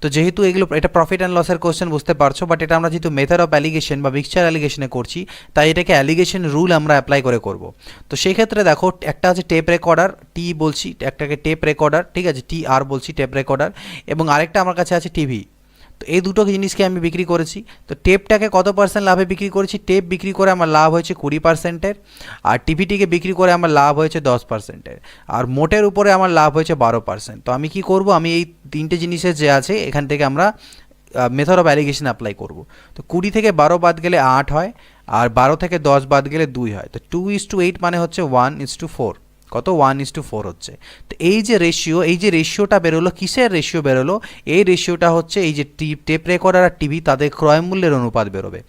তো যেহেতু এগুলো এটা প্রফিট অ্যান্ড লসের কোশ্চেন বুঝতে পারছো, বাট এটা আমরা যেহেতু মেথড অফ অ্যালিগেশন বা মিক্সচার অ্যালিগেশনে করছি, তাই এটাকে অ্যালিগেশন রুল আমরা অ্যাপ্লাই করে করব। তো সেই ক্ষেত্রে দেখো একটা আছে টেপ রেকর্ডার, টি বলছি, একটাকে টেপ রেকর্ডার, ঠিক আছে, টি আর বলছি টেপ রেকর্ডার, এবং আরেকটা আমার কাছে আছে টিভি। তো এই দুটো জিনিসকে আমি বিক্রি করেছি। তো টেপটাকে কত পার্সেন্ট লাভে বিক্রি করেছি? টেপ বিক্রি করে আমার লাভ হয়েছে 20%, আর টিভিটিকে বিক্রি করে আমার লাভ হয়েছে 10%, আর মোটের উপরে আমার লাভ হয়েছে 12%। তো আমি কি করব, আমি এই তিনটে জিনিসের যে আছে এখান থেকে আমরা মেথড অফ অ্যালিগেশন অ্যাপ্লাই করব। তো 20 থেকে 12 বাদ গেলে 8 হয়, আর 12 থেকে 10 বাদ গেলে 2 হয়। তো 2:8 মানে হচ্ছে 1:4, কত 1:4 হচ্ছে। তো এই যে রেশিও, এই যে রেশিওটা বেরোলো, কিসের রেশিও বেরোলো? এই রেশিওটা হচ্ছে এই যে টেপ রেকর্ডার আর টিভি তাদের ক্রয় মূল্যের অনুপাত বেরোবে।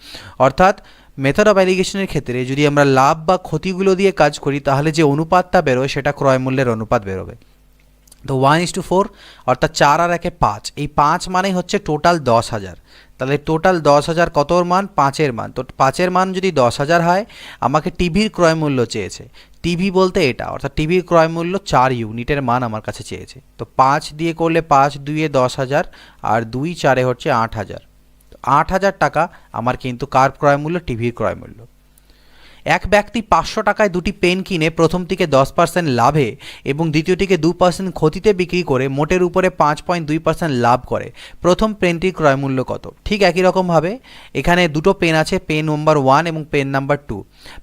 অর্থাৎ মেথড অফ অ্যালিগেশনের ক্ষেত্রে যদি আমরা লাভ বা ক্ষতিগুলো দিয়ে কাজ করি, তাহলে যে অনুপাতটা বেরোয় সেটা ক্রয় মূল্যের অনুপাত বেরোবে। তো 1:4 অর্থাৎ 4 আর 1 5, এই 5 মানেই হচ্ছে টোটাল 10,000। তাহলে টোটাল 10,000 কতর মান? 5-এর মান। তো 5-এর মান যদি 10,000 হয়, আমাকে টিভির ক্রয় মূল্য চেয়েছে। টিভি বলতে এটা, অর্থাৎ টিভির ক্রয় মূল্য 4 ইউনিটের মান আমার কাছে চেয়েছে। তো 5 দিয়ে করলে 5×2 10,000, আর 2×4 হচ্ছে 8,000। 8,000 টাকা আমার কিন্তু কার ক্রয় মূল্য? টিভির ক্রয় মূল্য। এক ব্যক্তি 500 টাকায় দুটি পেন কিনে প্রথমটিকে 10% লাভে এবং দ্বিতীয়টিকে 2% ক্ষতিতে বিক্রি করে মোটের উপরে 5.2% লাভ করে। প্রথম পেনটির ক্রয় মূল্য কত? ঠিক একই রকমভাবে এখানে দুটো পেন আছে, পেন নাম্বার 1 এবং পেন নাম্বার 2।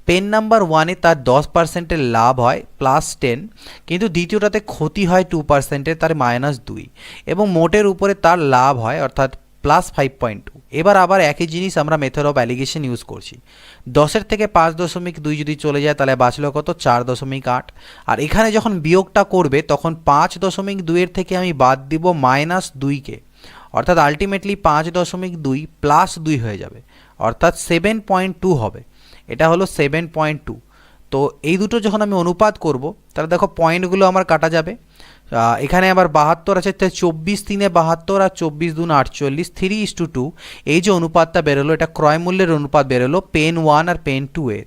পেন নাম্বার 1-এ তার 10%-এর লাভ হয় +10, কিন্তু দ্বিতীয়টাতে ক্ষতি হয় 2%-এর, তার -2, এবং মোটের উপরে তার লাভ হয় অর্থাৎ +5.2। এবার আবার একই জিনিস আমরা মেথড অফ অ্যালিগেশন ইউজ করছি। 10-এর থেকে 5.2 যদি চলে যায় তাহলে বাঁচলো কত? 4.8। আর এখানে যখন বিয়োগটা করবে তখন 5.2-এর থেকে আমি বাদ দিব -2-কে, অর্থাৎ আলটিমেটলি 5.2 +2 হয়ে যাবে, অর্থাৎ 7.2 হবে। এটা হলো 7.2। তো এই দুটো যখন আমি অনুপাত করব, তাহলে দেখো পয়েন্টগুলো আমার কাটা যাবে। এখানে আবার 72 আছে, 24×3 72, আর 24×2 48, 3:2। এই যে অনুপাতটা বেরোলো, এটা ক্রয় মূল্যের অনুপাত বেরোলো পেন 1 আর পেন 2 এর।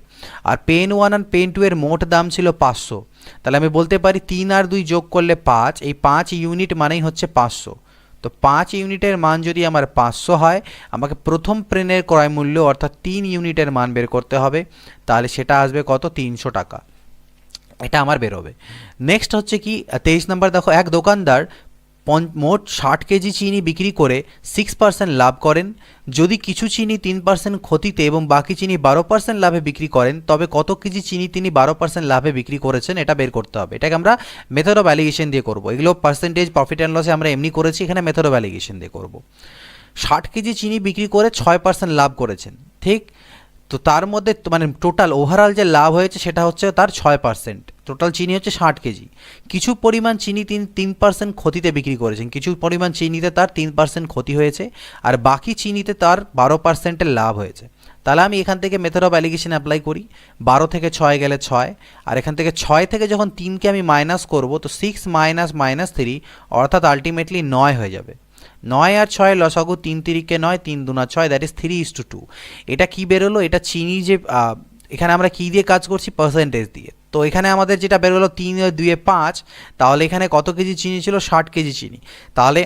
আর পেন 1 আর পেন 2 এর মোট দাম ছিল 500। তাহলে আমি বলতে পারি 3 আর 2 যোগ করলে 5, এই 5 ইউনিট মানেই হচ্ছে 500। তো 5 ইউনিটের মান যদি আমার 500 হয়, আমাকে প্রথম পেনের ক্রয় মূল্য অর্থাৎ 3 ইউনিটের মান বের করতে হবে। তাহলে সেটা আসবে কত? 300 টাকা। এটা আমার বেরোবে। নেক্সট হচ্ছে কি 23 নাম্বার, দেখো এক দোকানদার মোট 60 কেজি চিনি বিক্রি করে 6% লাভ করেন। যদি কিছু চিনি 3% ক্ষতিতে এবং বাকি চিনি 12% লাভে বিক্রি করেন, তবে কত কেজি চিনি তিনি 12% লাভে বিক্রি করেছেন এটা বের করতে হবে। এটাকে আমরা মেথড অফ অ্যালিগেশন দিয়ে করব। এগুলো পার্সেন্টেজ, প্রফিট অ্যান্ড লসে আমরা এমনি করেছি, এখানে মেথড অফ অ্যালিগেশন দিয়ে করব। 60 কেজি চিনি বিক্রি করে 6% লাভ করেছেন, ঠিক? তো তার মধ্যে মানে টোটাল ওভারঅল যে লাভ হয়েছে সেটা হচ্ছে তার 6%। টোটাল চিনি হচ্ছে 60 কেজি। কিছু পরিমাণ চিনি 3% ক্ষতিতে বিক্রি করেছেন, কিছু পরিমাণ চিনিতে তার 3% ক্ষতি হয়েছে, আর বাকি চিনিতে তার 12%-এর লাভ হয়েছে। তাহলে আমি এখান থেকে মেথড অফ অ্যালিগেশন অ্যাপ্লাই করি। 12 থেকে 6 গেলে 6, আর এখান থেকে 6 থেকে যখন 3কে আমি মাইনাস করব, তো 6 - -3 অর্থাৎ আলটিমেটলি 9 হয়ে যাবে। 9 আর 6 লসাগু, 3×3 = 9, 3×2 = 6, দ্যাট ইজ 3:2। এটা কি বেরোলো? এটা চিনি যে এখানে আমরা কি দিয়ে কাজ করছি? পার্সেন্টেজ দিয়ে। তো এখানে আমাদের যেটা বেরোলো 3 আর 2 5, তাহলে এখানে কত কেজি চিনি ছিল? 60 কেজি চিনি। তাহলে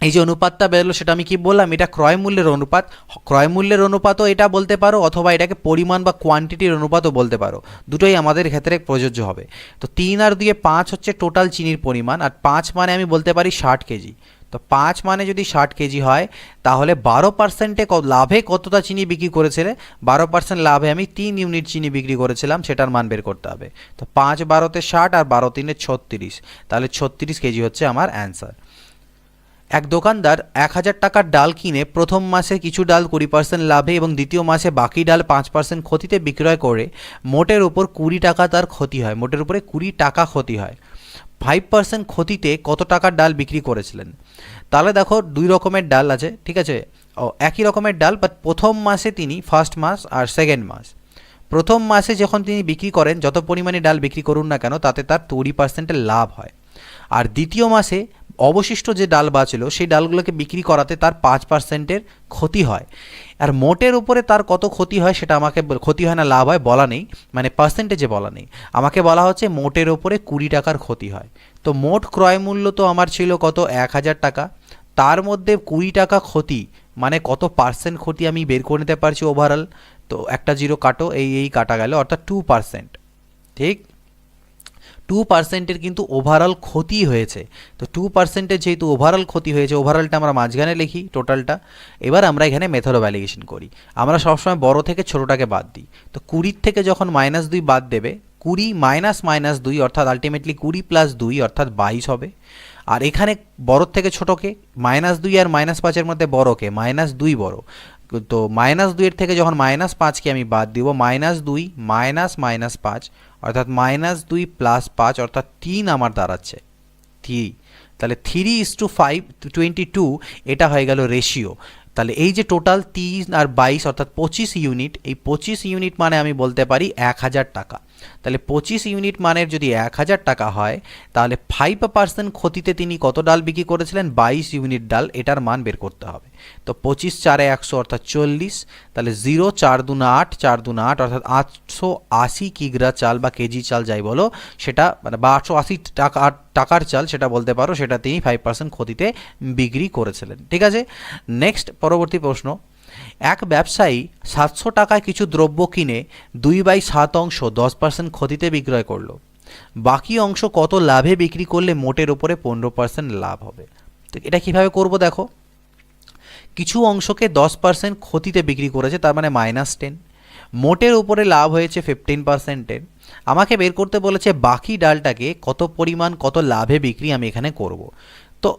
এই যে অনুপাতটা বেরোলো সেটা আমি কি বললাম? এটা ক্রয় মূল্যের অনুপাত। ক্রয় মূল্যের অনুপাতও এটা বলতে পারো, অথবা এটাকে পরিমাণ বা কোয়ান্টিটির অনুপাতও বলতে পারো, দুটোই আমাদের ক্ষেত্রে প্রযোজ্য হবে। তো 3 আর 2 5 হচ্ছে টোটাল চিনির পরিমাণ, আর 5 মানে আমি বলতে পারি 60 কেজি। তো 5 মানে যদি 60 কেজি হয়, তাহলে 12%-এ লাভে কতটা চিনি বিক্রি করেছিলে? 12% লাভে আমি 3 ইউনিট চিনি বিক্রি করেছিলাম, সেটার মান বের করতে হবে। তো 5 12-তে 60 আর 12×3 36, তাহলে 36 কেজি হচ্ছে আমার অ্যান্সার। এক দোকানদার 1000 টাকার ডাল কিনে প্রথম মাসে কিছু ডাল 20% লাভে এবং দ্বিতীয় মাসে বাকি ডাল 5% ক্ষতিতে বিক্রয় করে মোটের উপর 20 টাকা তার ক্ষতি হয়। মোটের উপরে 20 টাকা ক্ষতি হয়। 5% ক্ষতিতে কত টাকার ডাল বিক্রি করেছিলেন? তাহলে দেখো দুই রকমের ডাল আছে, ঠিক আছে? একই রকমের ডাল, বাট প্রথম মাসে তিনি, ফার্স্ট মাস আর সেকেন্ড মাস, প্রথম মাসে যখন তিনি বিক্রি করেন, যত পরিমাণে ডাল বিক্রি করুন না কেন তাতে তার 20%-এর লাভ হয়। আর দ্বিতীয় মাসে অবশিষ্ট যে ডাল বাঁচল সেই ডালগুলোকে বিক্রি করাতে তার 5%-এর ক্ষতি হয়। আর মোটের উপরে তার কত ক্ষতি হয় সেটা আমাকে, ক্ষতি হয় না লাভ হয় বলা নেই, মানে পার্সেন্টেজে বলা নেই, আমাকে বলা হচ্ছে মোটের উপরে 20 টাকার ক্ষতি হয়। তো মোট ক্রয় মূল্য তো আমার ছিল কত? 1000 টাকা। তার মধ্যে 20 টাকা ক্ষতি মানে কত পার্সেন্ট ক্ষতি আমি বের করে নিতে পারছি ওভারঅল। তো একটা জিরো কাটো, এই কাটা গেল, অর্থাৎ 2%। ঠিক, 2%-এর কিন্তু ওভারঅল ক্ষতি হয়েছে। তো 2%-এর যেহেতু ওভারঅল ক্ষতি হয়েছে, ওভারঅলটা আমরা মাঝখানে লিখি টোটালটা। এবার আমরা এখানে মেথড অফ অ্যালিগেশন করি। আমরা সবসময় বড় থেকে ছোটোটাকে বাদ দিই। তো 20 থেকে যখন -2 বাদ দেবে, 20 - -2 অর্থাৎ আলটিমেটলি 20 + 2 অর্থাৎ 22 হবে। আর এখানে বড় থেকে ছোটোকে -2 আর -5-এর মধ্যে বড়কে -2 বড়। তো -2-এর থেকে যখন -5কে আমি বাদ দিব, -2 -5 অর্থাৎ -2 + 5 অর্থাৎ 3 আমার দাঁড়াচ্ছে 3। তাহলে 3:5 22 এটা হয়ে গেল রেশিও। তাহলে এই যে টোটাল 3 আর 22 অর্থাৎ 25 ইউনিট, এই 25 ইউনিট মানে আমি বলতে পারি 1000 টাকা। তাহলে 25 ইউনিট মানের যদি 1000 টাকা হয়, তাহলে 5% ক্ষতিতে তিনি কত ডাল বিক্রি করেছিলেন? 22 ইউনিট ডাল। এটার মান বের করতে হবে। তো 25 × 4 = 100 অর্থাৎ 40। তাহলে 0 4 × 2 = 8, 4 × 2 = 8 অর্থাৎ 880 কিগ্রা চাল বা কেজি চাল যাই বলো সেটা, মানে বা 880 টাকার চাল সেটা বলতে পারো, সেটা তিনি 5% ক্ষতিতে বিক্রি করেছিলেন। ঠিক আছে, নেক্সট পরবর্তী প্রশ্ন। এক ব্যবসায়ী 700 টাকায় কিছু দ্রব্য কিনে 2/7 অংশ 10% ক্ষতিতে বিক্রয় করলো। বাকি অংশ কত লাভে বিক্রি করলে মোটের উপরে 15% লাভ হবে? তো এটা কিভাবে করব দেখো, কিছু অংশকে 10% ক্ষতিতে বিক্রি করেছে, তার মানে -10। মোটের উপরে লাভ হয়েছে 15%-এর। আমাকে বের করতে বলেছে বাকি ডালটাকে কত পরিমাণ কত লাভে বিক্রি আমি এখানে করব। তো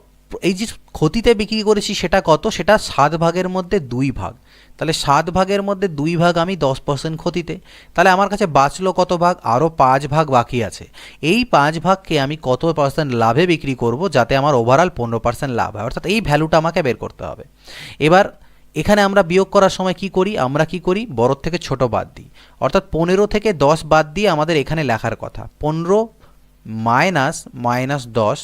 এই যে ক্ষতিতে বিক্রি করেছি সেটা কত? সেটা 7 ভাগের মধ্যে 2 ভাগ। তাহলে 7 ভাগের মধ্যে 2 ভাগ আমি 10% ক্ষতিতে। তাহলে আমার কাছে বাঁচলো কত ভাগ? আরও 5 ভাগ বাকি আছে। এই 5 ভাগকে আমি কত পার্সেন্ট লাভে বিক্রি করব যাতে আমার ওভারঅল 15% লাভ হয়, অর্থাৎ এই ভ্যালুটা আমাকে বের করতে হবে। এবার এখানে আমরা বিয়োগ করার সময় কি করি? আমরা কি করি? বড় থেকে ছোট বাদ দিই। অর্থাৎ 15 থেকে 10 বাদ দিয়ে আমাদের এখানে লেখার কথা 15 - -10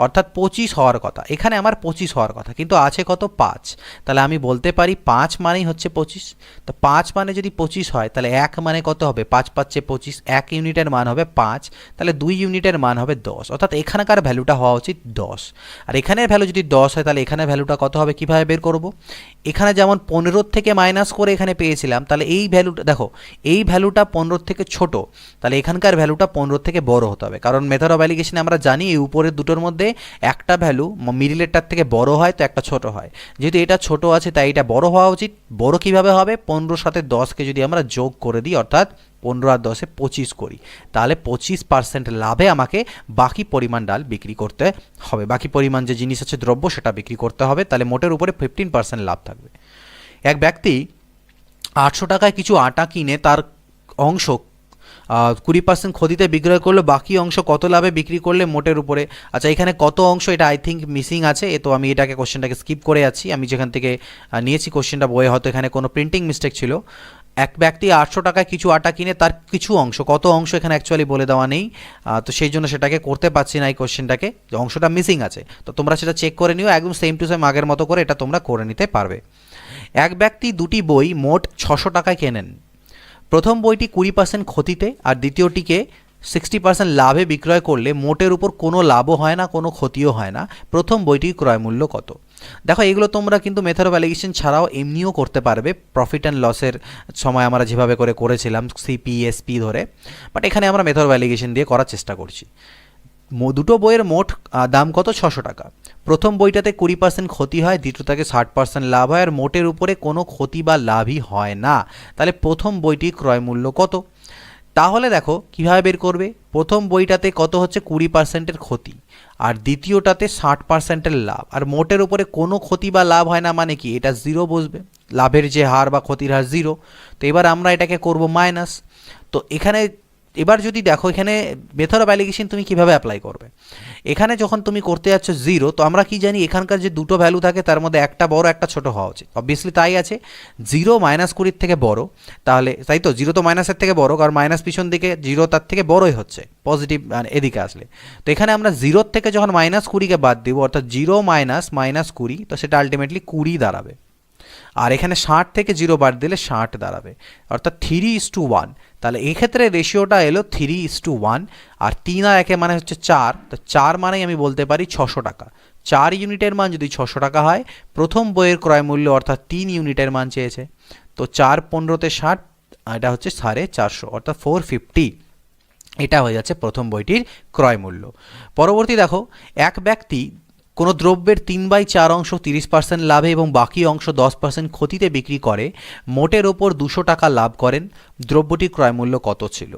অর্থাৎ 25 হওয়ার কথা। এখানে আমার 25 হওয়ার কথা, কিন্তু আছে কত? 5। তাহলে আমি বলতে পারি 5 মানেই হচ্ছে 25। তো 5 মানে যদি 25 হয়, তাহলে 1 মানে কত হবে? 5 × 5 = 25। 1 ইউনিটের মান হবে 5, তাহলে 2 ইউনিটের মান হবে 10। অর্থাৎ এখানকার ভ্যালুটা হওয়া উচিত 10। আর এখানের ভ্যালু যদি 10 হয়, তাহলে এখানের ভ্যালুটা কত হবে? কীভাবে বের করব? এখানে যেমন 15 থেকে মাইনাস করে এখানে পেয়েছিলাম, তাহলে এই ভ্যালুটা দেখো, এই ভ্যালুটা 15 থেকে ছোট, তাহলে এখানকার ভ্যালুটা 15 থেকে বড় হতে হবে। কারণ মেথড অফ অ্যালিগেশনে আমরা জানি এই উপরের দুটোর মধ্যে একটা ভ্যালু মিডিলেরটার থেকে বড় হয়, তো একটা ছোট হয়। যেহেতু এটা ছোট আছে তাই এটা বড় হওয়া উচিত। বড় কিভাবে হবে? 15 সাথে 10কে যদি আমরা যোগ করে দিই, অর্থাৎ 15 আর 10-এ 25 করি, তাহলে 25% লাভে আমাকে বাকি পরিমাণ ডাল বিক্রি করতে হবে। বাকি পরিমাণ যে জিনিস আছে দ্রব্য সেটা বিক্রি করতে হবে, তাহলে মোটের উপরে 15% লাভ থাকবে। এক ব্যক্তি 800 টাকায় কিছু আটা কিনে তার অংশ 20% ক্ষতিতে বিক্রয় করলো। বাকি অংশ কত লাভে বিক্রি করলে মোটের উপরে? আচ্ছা, এখানে কত অংশ এটা আই থিঙ্ক মিসিং আছে, তো আমি এটাকে কোশ্চেনটাকে স্কিপ করে যাচ্ছি। আমি যেখান থেকে নিয়েছি কোশ্চেনটা বইয়ে, হয়তো এখানে কোনো প্রিন্টিং মিস্টেক ছিল। এক ব্যক্তি 800 টাকায় কিছু আটা কিনে তার কিছু অংশ, কত অংশ এখানে অ্যাকচুয়ালি বলে দেওয়া নেই, তো সেই জন্য সেটাকে করতে পারছি না এই কোশ্চেনটাকে, অংশটা মিসিং আছে। তো তোমরা সেটা চেক করে নিও, একদম সেম টু সেম আগের মতো করে এটা তোমরা করে নিতে পারবে। এক ব্যক্তি দুটি বই মোট 600 টাকায় কেনেন। প্রথম বইটি 20% ক্ষতিতে আর দ্বিতীয়টিকে 60% লাভে বিক্রয় করলে মোটের উপর কোনো লাভও হয় না, কোনো ক্ষতিও হয় না। প্রথম বইটির ক্রয় মূল্য কত? দেখো, এগুলো তোমরা কিন্তু মেথড অফ অ্যালিগেশন ছাড়াও এমনিও করতে পারবে, প্রফিট অ্যান্ড লসের সময় আমরা যেভাবে করে করেছিলাম সিপিএসপি ধরে, বাট এখানে আমরা মেথড অফ অ্যালিগেশন দিয়ে করার চেষ্টা করছি। দুটো বইয়ের মোট দাম কত? 600 টাকা। প্রথম বইটাতে 20% ক্ষতি হয়, দ্বিতীয়টাকে 60% লাভ হয়, আর মোটের উপরে কোনো ক্ষতি বা লাভই হয় না। তাহলে প্রথম বইটির ক্রয় মূল্য কত? তাহলে দেখো কিভাবে বের করবে। প্রথম বইটাতে কত হচ্ছে? 20%-এর ক্ষতি, আর দ্বিতীয়টাতে 60%-এর লাভ, আর মোটের উপরে কোনো ক্ষতি বা লাভ হয় না, মানে কি? এটা জিরো বসবে, লাভের যে হার বা ক্ষতির হার জিরো। তো এবার আমরা এটাকে করব মাইনাস। তো এখানে এবার যদি দেখো, এখানে মেথড অফ অ্যালিগেশন তুমি কিভাবে অ্যাপ্লাই করবে। এখানে যখন তুমি করতে যাচ্ছ জিরো, তো আমরা কি জানি এখানকার যে দুটো ভ্যালু থাকে তার মধ্যে একটা বড় একটা ছোট হওয়া উচিত। অবভিয়াসলি তাই আছে, 0 -20 থেকে বড়, তাহলে তাই তো, 0 তো মাইনাসের থেকে বড়, কারণ মাইনাস পিছন দিকে, 0 তার থেকে বড়ই হচ্ছে পজিটিভ এদিকে আসলে। তো এখানে আমরা 0 থেকে যখন -20-কে বাদ দিব, অর্থাৎ 0 - -20, তো সেটা আলটিমেটলি 20 দাঁড়াবে। আর এখানে 60 থেকে 0 বাদ দিলে 60 দাঁড়াবে, অর্থাৎ 3:1। তাহলে এক্ষেত্রে রেশিওটা এলো 3:1, আর 3 আর 1 মানে হচ্ছে 4। তো 4 মানেই আমি বলতে পারি 600 টাকা। 4 ইউনিটের মান যদি 600 টাকা হয়, প্রথম বইয়ের ক্রয় মূল্য অর্থাৎ 3 ইউনিটের মান চেয়েছে। তো 4 15 তে 60, এটা হচ্ছে 450 অর্থাৎ 450, এটা হয়ে যাচ্ছে প্রথম বইটির ক্রয় মূল্য। পরবর্তী দেখো, এক ব্যক্তি কোনো দ্রব্যের 3/4 অংশ 30% লাভে এবং বাকি অংশ 10% ক্ষতিতে বিক্রি করে, মোটের ওপর 200 টাকা লাভ করেন, দ্রব্যটির ক্রয় মূল্য কত ছিল?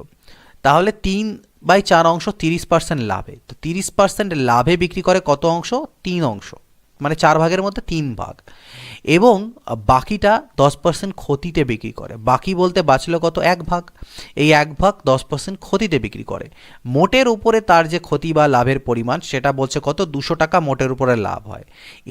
তাহলে 3/4 অংশ 30% লাভে, তো 30% লাভে বিক্রি করে কত অংশ? 3 অংশ, মানে 4 ভাগের মধ্যে 3 ভাগ, এবং বাকিটা 10% ক্ষতিতে বিক্রি করে। বাকি বলতে বাঁচলো কত? 1 ভাগ। এই 1 ভাগ 10% ক্ষতিতে বিক্রি করে। মোটের উপরে তার যে ক্ষতি বা লাভের পরিমাণ সেটা বলছে কত? 200 টাকা মোটের উপরে লাভ হয়।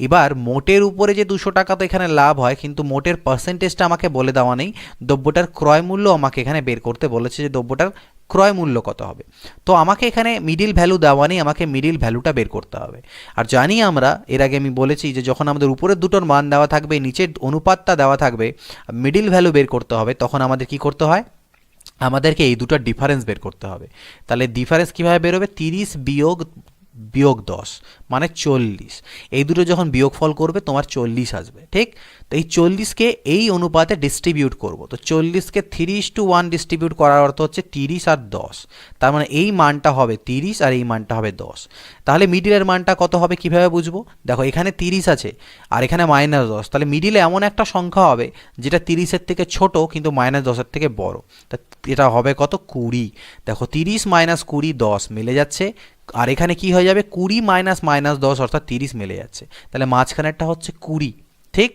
এবার মোটের উপরে যে 200 টাকা তো এখানে লাভ হয়, কিন্তু মোটের পার্সেন্টেজটা আমাকে বলে দেওয়া নেই। দ্রব্যটার ক্রয় মূল্য আমাকে এখানে বের করতে বলেছে, যে দ্রব্যটার ক্রয় মূল্য কত হবে। তো আমাকে এখানে মিডিল ভ্যালু দেওয়া নেই, আমাকে মিডিল ভ্যালুটা বের করতে হবে। আর জানি আমরা, এর আগে আমি বলেছি যে যখন আমাদের উপরের দুটোর মান দেওয়া থাকবে, নিচের অনুপাতটা দেওয়া থাকবে, মিডিল ভ্যালু বের করতে হবে, তখন আমাদের কি করতে হয়? আমাদেরকে এই দুটোর ডিফারেন্স বের করতে হবে। তাহলে ডিফারেন্স কীভাবে বেরোবে? 30 বিয়োগ 10 মানে 40। এই দুটো যখন বিয়োগফল করবে তোমার 40 আসবে, ঠিক? তো এই 40কে এই অনুপাতে ডিস্ট্রিবিউট করব। তো 40কে 3:1 ডিস্ট্রিবিউট করার অর্থ হচ্ছে 30 আর 10, তার মানে এই মানটা হবে 30 আর এই মানটা হবে 10। তাহলে মিডিলের মানটা কত হবে কীভাবে বুঝবো? দেখো এখানে 30 আছে আর এখানে -10, তাহলে মিডিলে এমন একটা সংখ্যা হবে যেটা 30-এর থেকে ছোট কিন্তু -10-এর থেকে বড়। তা এটা হবে কত? 20। দেখো 30 - 20 10 মিলে যাচ্ছে, আর এখানে কি হয়ে যাবে? 20 - -10 অর্থাৎ 30 মিলে যাচ্ছে। তাহলে মাঝখানেরটা হচ্ছে 20, ঠিক?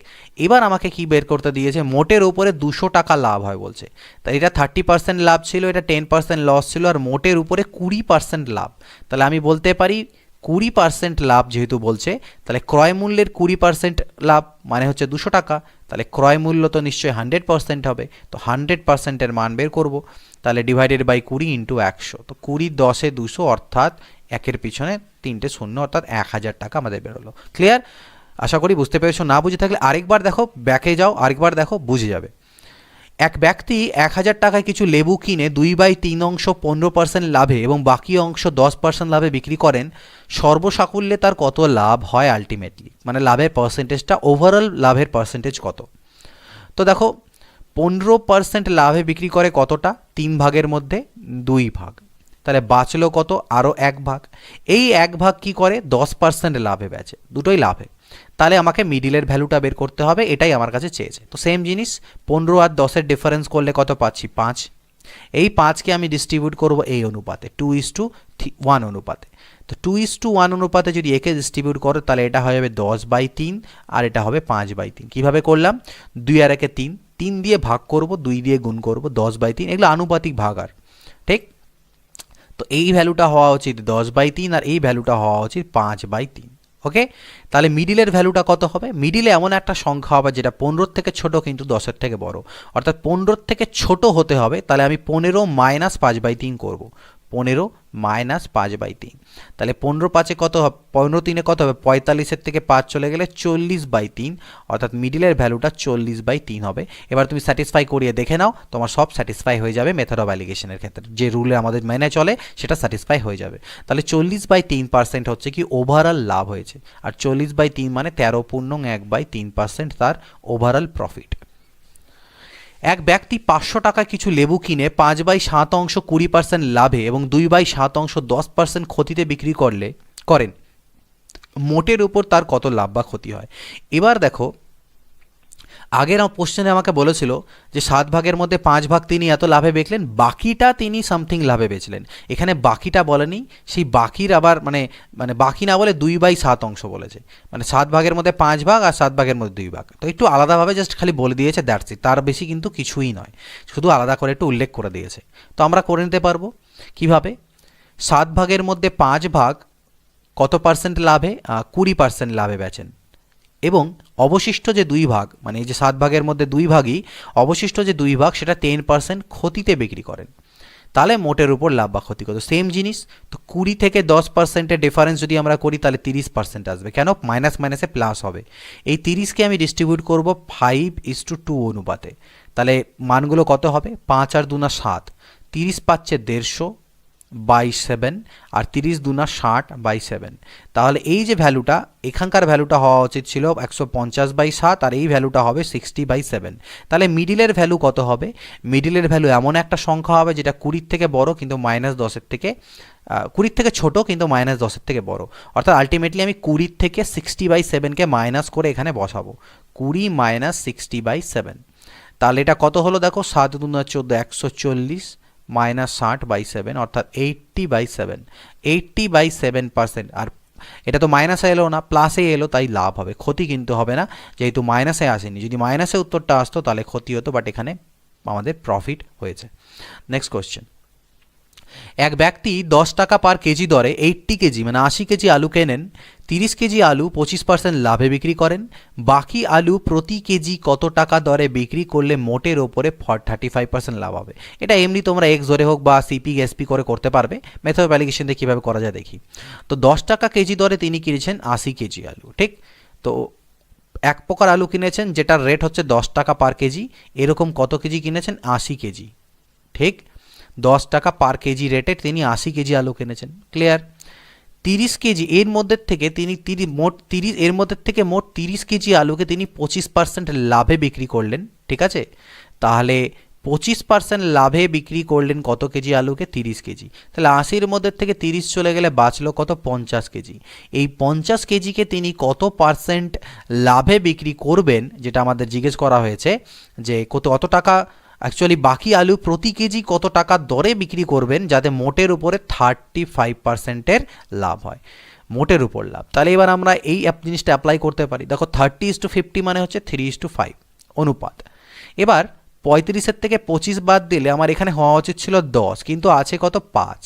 এবার আমাকে কি বের করতে দিয়েছে? মোটের উপরে 200 টাকা লাভ হয় বলছে। তাই এটা 30% লাভ ছিল, এটা 10% লস ছিল, আর মোটের উপরে 20% লাভ। তাহলে আমি বলতে পারি 20% লাভ যেহেতু বলছে, তাহলে ক্রয় মূল্যের 20% লাভ মানে হচ্ছে 200 টাকা। তাহলে ক্রয় মূল্য তো নিশ্চয়ই 100% হবে। তো 100%-এর মান বের করব। তাহলে ডিভাইডেড বাই 20 × 100। তো 20 10-এ 200 অর্থাৎ একের পিছনে 3টে শূন্য অর্থাৎ 1000 টাকা আমাদের বেরোলো। ক্লিয়ার? আশা করি বুঝতে পেরেছো। না বুঝে থাকলে আরেকবার দেখো, ব্যাকে যাও, আরেকবার দেখো, বুঝে যাবে। এক ব্যক্তি 1000 টাকায় কিছু লেবু কিনে 2/3 অংশ 15% লাভে এবং বাকি অংশ 10% লাভে বিক্রি করেন, সর্বসাকুল্যে তার কত লাভ হয় আলটিমেটলি? মানে লাভের পার্সেন্টেজটা, ওভারঅল লাভের পার্সেন্টেজ কত? তো দেখো 15% লাভে বিক্রি করে কতটা? 3 ভাগের মধ্যে 2 ভাগ। তাহলে বাঁচলো কত? আরও 1 ভাগ। এই 1 ভাগ কি করে? 10% লাভে বেচে, দুটোই লাভে। তাহলে আমাকে মিডিলের ভ্যালুটা বের করতে হবে, এটাই আমার কাছে চেয়েছে। তো সেম জিনিস, 15 আর 10-এর ডিফারেন্স করলে কত পাচ্ছি? 5। এই 5কে আমি ডিস্ট্রিবিউট করব এই অনুপাতে, 2:1 অনুপাতে। তো 2:1 অনুপাতে যদি একে ডিস্ট্রিবিউট করো তাহলে এটা হয়ে যাবে 10/3 আর এটা হবে 5/3। কীভাবে করলাম? 2 আর 1-এ 3, 3 দিয়ে ভাগ করব, 2 দিয়ে গুণ করব, 10/3। এগুলো আনুপাতিক ভাগার, ঠিক? তো এই ভ্যালুটা হওয়া উচিত 10/3 আর এই ভ্যালুটা হওয়া উচিত 5/3। ওকে, তাহলে মিডিলের ভ্যালুটা কত হবে? মিডিলে এমন একটা সংখ্যা হবে যেটা 15 থেকে ছোট কিন্তু 10-এর থেকে বড়, অর্থাৎ 15 থেকে ছোট হতে হবে। তাহলে আমি 15 - 5/3 করব। 15 - 5/3, তাহলে 15 5-এ কত হবে? 15 3-এ কত হবে? 45-এর থেকে 5 চলে গেলে 40/3, অর্থাৎ মিডিলের ভ্যালুটা 40/3 হবে। এবার তুমি স্যাটিসফাই করিয়ে দেখে নাও, তোমার সব স্যাটিসফাই হয়ে যাবে। মেথড অফ অ্যালিগেশনের ক্ষেত্রে যে রুলে আমাদের মেনে চলে সেটা স্যাটিসফাই হয়ে যাবে। তাহলে 40/3% হচ্ছে কি ওভারঅল লাভ হয়েছে, আর 40/3 মানে 13.1/3% তার ওভারঅল প্রফিট। এক ব্যক্তি 500 টাকায় কিছু লেবু কিনে 5/7 অংশ 20% লাভে এবং 2/7 অংশ 10% ক্ষতিতে বিক্রি করেন, মোটের উপর তার কত লাভ বা ক্ষতি হয়? এবার দেখো, আগের কোশ্চেনে আমাকে বলেছিল যে 7 ভাগের মধ্যে 5 ভাগ তিনি এত লাভে বেচলেন, বাকিটা তিনি সামথিং লাভে বেচলেন। এখানে বাকিটা বলেনি, সেই বাকির আবার মানে বাকি না বলে 2/7 অংশ বলেছে। মানে 7 ভাগের মধ্যে 5 ভাগ আর 7 ভাগের মধ্যে 2 ভাগ। তো একটু আলাদাভাবে জাস্ট খালি বলে দিয়েছে, দ্যাটস ইট, তার বেশি কিন্তু কিছুই নয়, শুধু আলাদা করে একটু উল্লেখ করে দিয়েছে। তো আমরা করে নিতে পারবো কীভাবে? 7 ভাগের মধ্যে 5 ভাগ কত পার্সেন্ট লাভে? 20% লাভে বেচেন, এবং অবশিষ্ট যে 2 ভাগ, মানে এই যে 7 ভাগের মধ্যে 2 ভাগই, অবশিষ্ট যে 2 ভাগ সেটা 10% ক্ষতিতে বিক্রি করেন। তাহলে মোটের উপর লাভ বা ক্ষতি কত? সেম জিনিস। তো 20 থেকে 10%-এর ডিফারেন্স যদি আমরা করি তাহলে 30% আসবে। কেন? মাইনাস মাইনাসে প্লাস হবে। এই 30কে আমি ডিস্ট্রিবিউট করব 5:2 অনুপাতে। তাহলে মানগুলো কত হবে? 5 আর 2 না 7, 30 পাচ্ছে 150, বাই 7 আর 30 দুনা 60 বাই 7। তাহলে এই যে ভ্যালুটা, এখানকার ভ্যালুটা হওয়া উচিত ছিল 150 বাই 7 আর এই ভ্যালুটা হবে 60 বাই 7। তাহলে মিডিলের ভ্যালু কত হবে? মিডিলের ভ্যালু এমন একটা সংখ্যা হবে যেটা 20 থেকে বড় কিন্তু -10 থেকে 20 থেকে ছোট কিন্তু -10 থেকে বড়। অর্থাৎ আলটিমেটলি আমি 20 থেকে 60 বাই 7কে মাইনাস করে এখানে বসাবো, 20 মাইনাস 60 বাই 7। তাহলে এটা কত হলো দেখো, 7 দুনা 14, 140 মাইনাস 60 বাই 7 অর্থাৎ 80 বাই 7, 80 বাই 7%। আর এটা তো মাইনাসে এলো না, প্লাসে এলো, তাই লাভ হবে, ক্ষতি কিন্তু হবে না, যেহেতু মাইনাসে আসেনি। যদি মাইনাসে উত্তরটা আসতো তাহলে ক্ষতি হতো, বাট এখানে আমাদের প্রফিট হয়েছে। নেক্সট কোয়েশ্চেন, এক ব্যক্তি 10 টাকা পার কেজি দরে 80 কেজি মানে 80 কেজি আলু কেনেন, 30 কেজি আলু 25% লাভে বিক্রি করেন, বাকি আলু প্রতি কেজি কত টাকা দরে বিক্রি করলে মোটের ওপরে 35% লাভ হবে? এটা এমনি তোমরা এক্স ধরে হোক বা সিপি এসপি করে করতে পারবে, মেথড অফ অ্যালিগেশন দিয়ে কীভাবে করা যায় দেখি। তো 10 টাকা কেজি দরে তিনি কিনেছেন 80 কেজি আলু, ঠিক? তো এক প্রকার আলু কিনেছেন যেটার রেট হচ্ছে 10 টাকা পার কেজি, এরকম কত কেজি কিনেছেন? 80 কেজি, ঠিক? 10 টাকা পার কেজি রেটে তিনি 80 কেজি আলু কিনেছেন, ক্লিয়ার? 30 কেজি এর মধ্যে থেকে তিনি মোট 30 কেজি আলুকে তিনি 25% লাভে বিক্রি করলেন, ঠিক আছে? তাহলে 25% লাভে বিক্রি করলেন কত কেজি আলুকে? 30 কেজি। তাহলে 80-র মধ্যে থেকে 30 চলে গেলে বাঁচলো কত? 50 কেজি। এই 50 কেজিকে তিনি কত পার্সেন্ট লাভে বিক্রি করবেন, যেটা আমাদের জিজ্ঞেস করা হয়েছে যে কত টাকা অ্যাকচুয়ালি বাকি আলু প্রতি কেজি কত টাকা দরে বিক্রি করবেন যাতে মোটের উপরে 35%-এর লাভ হয়, মোটের উপর লাভ। তাহলে এবার আমরা এই জিনিসটা অ্যাপ্লাই করতে পারি। দেখো 30:50 মানে হচ্ছে 3:5 অনুপাত। এবার 35-এর থেকে 25 বাদ দিলে আমার এখানে হওয়া উচিত ছিল 10, কিন্তু আছে কত? 5,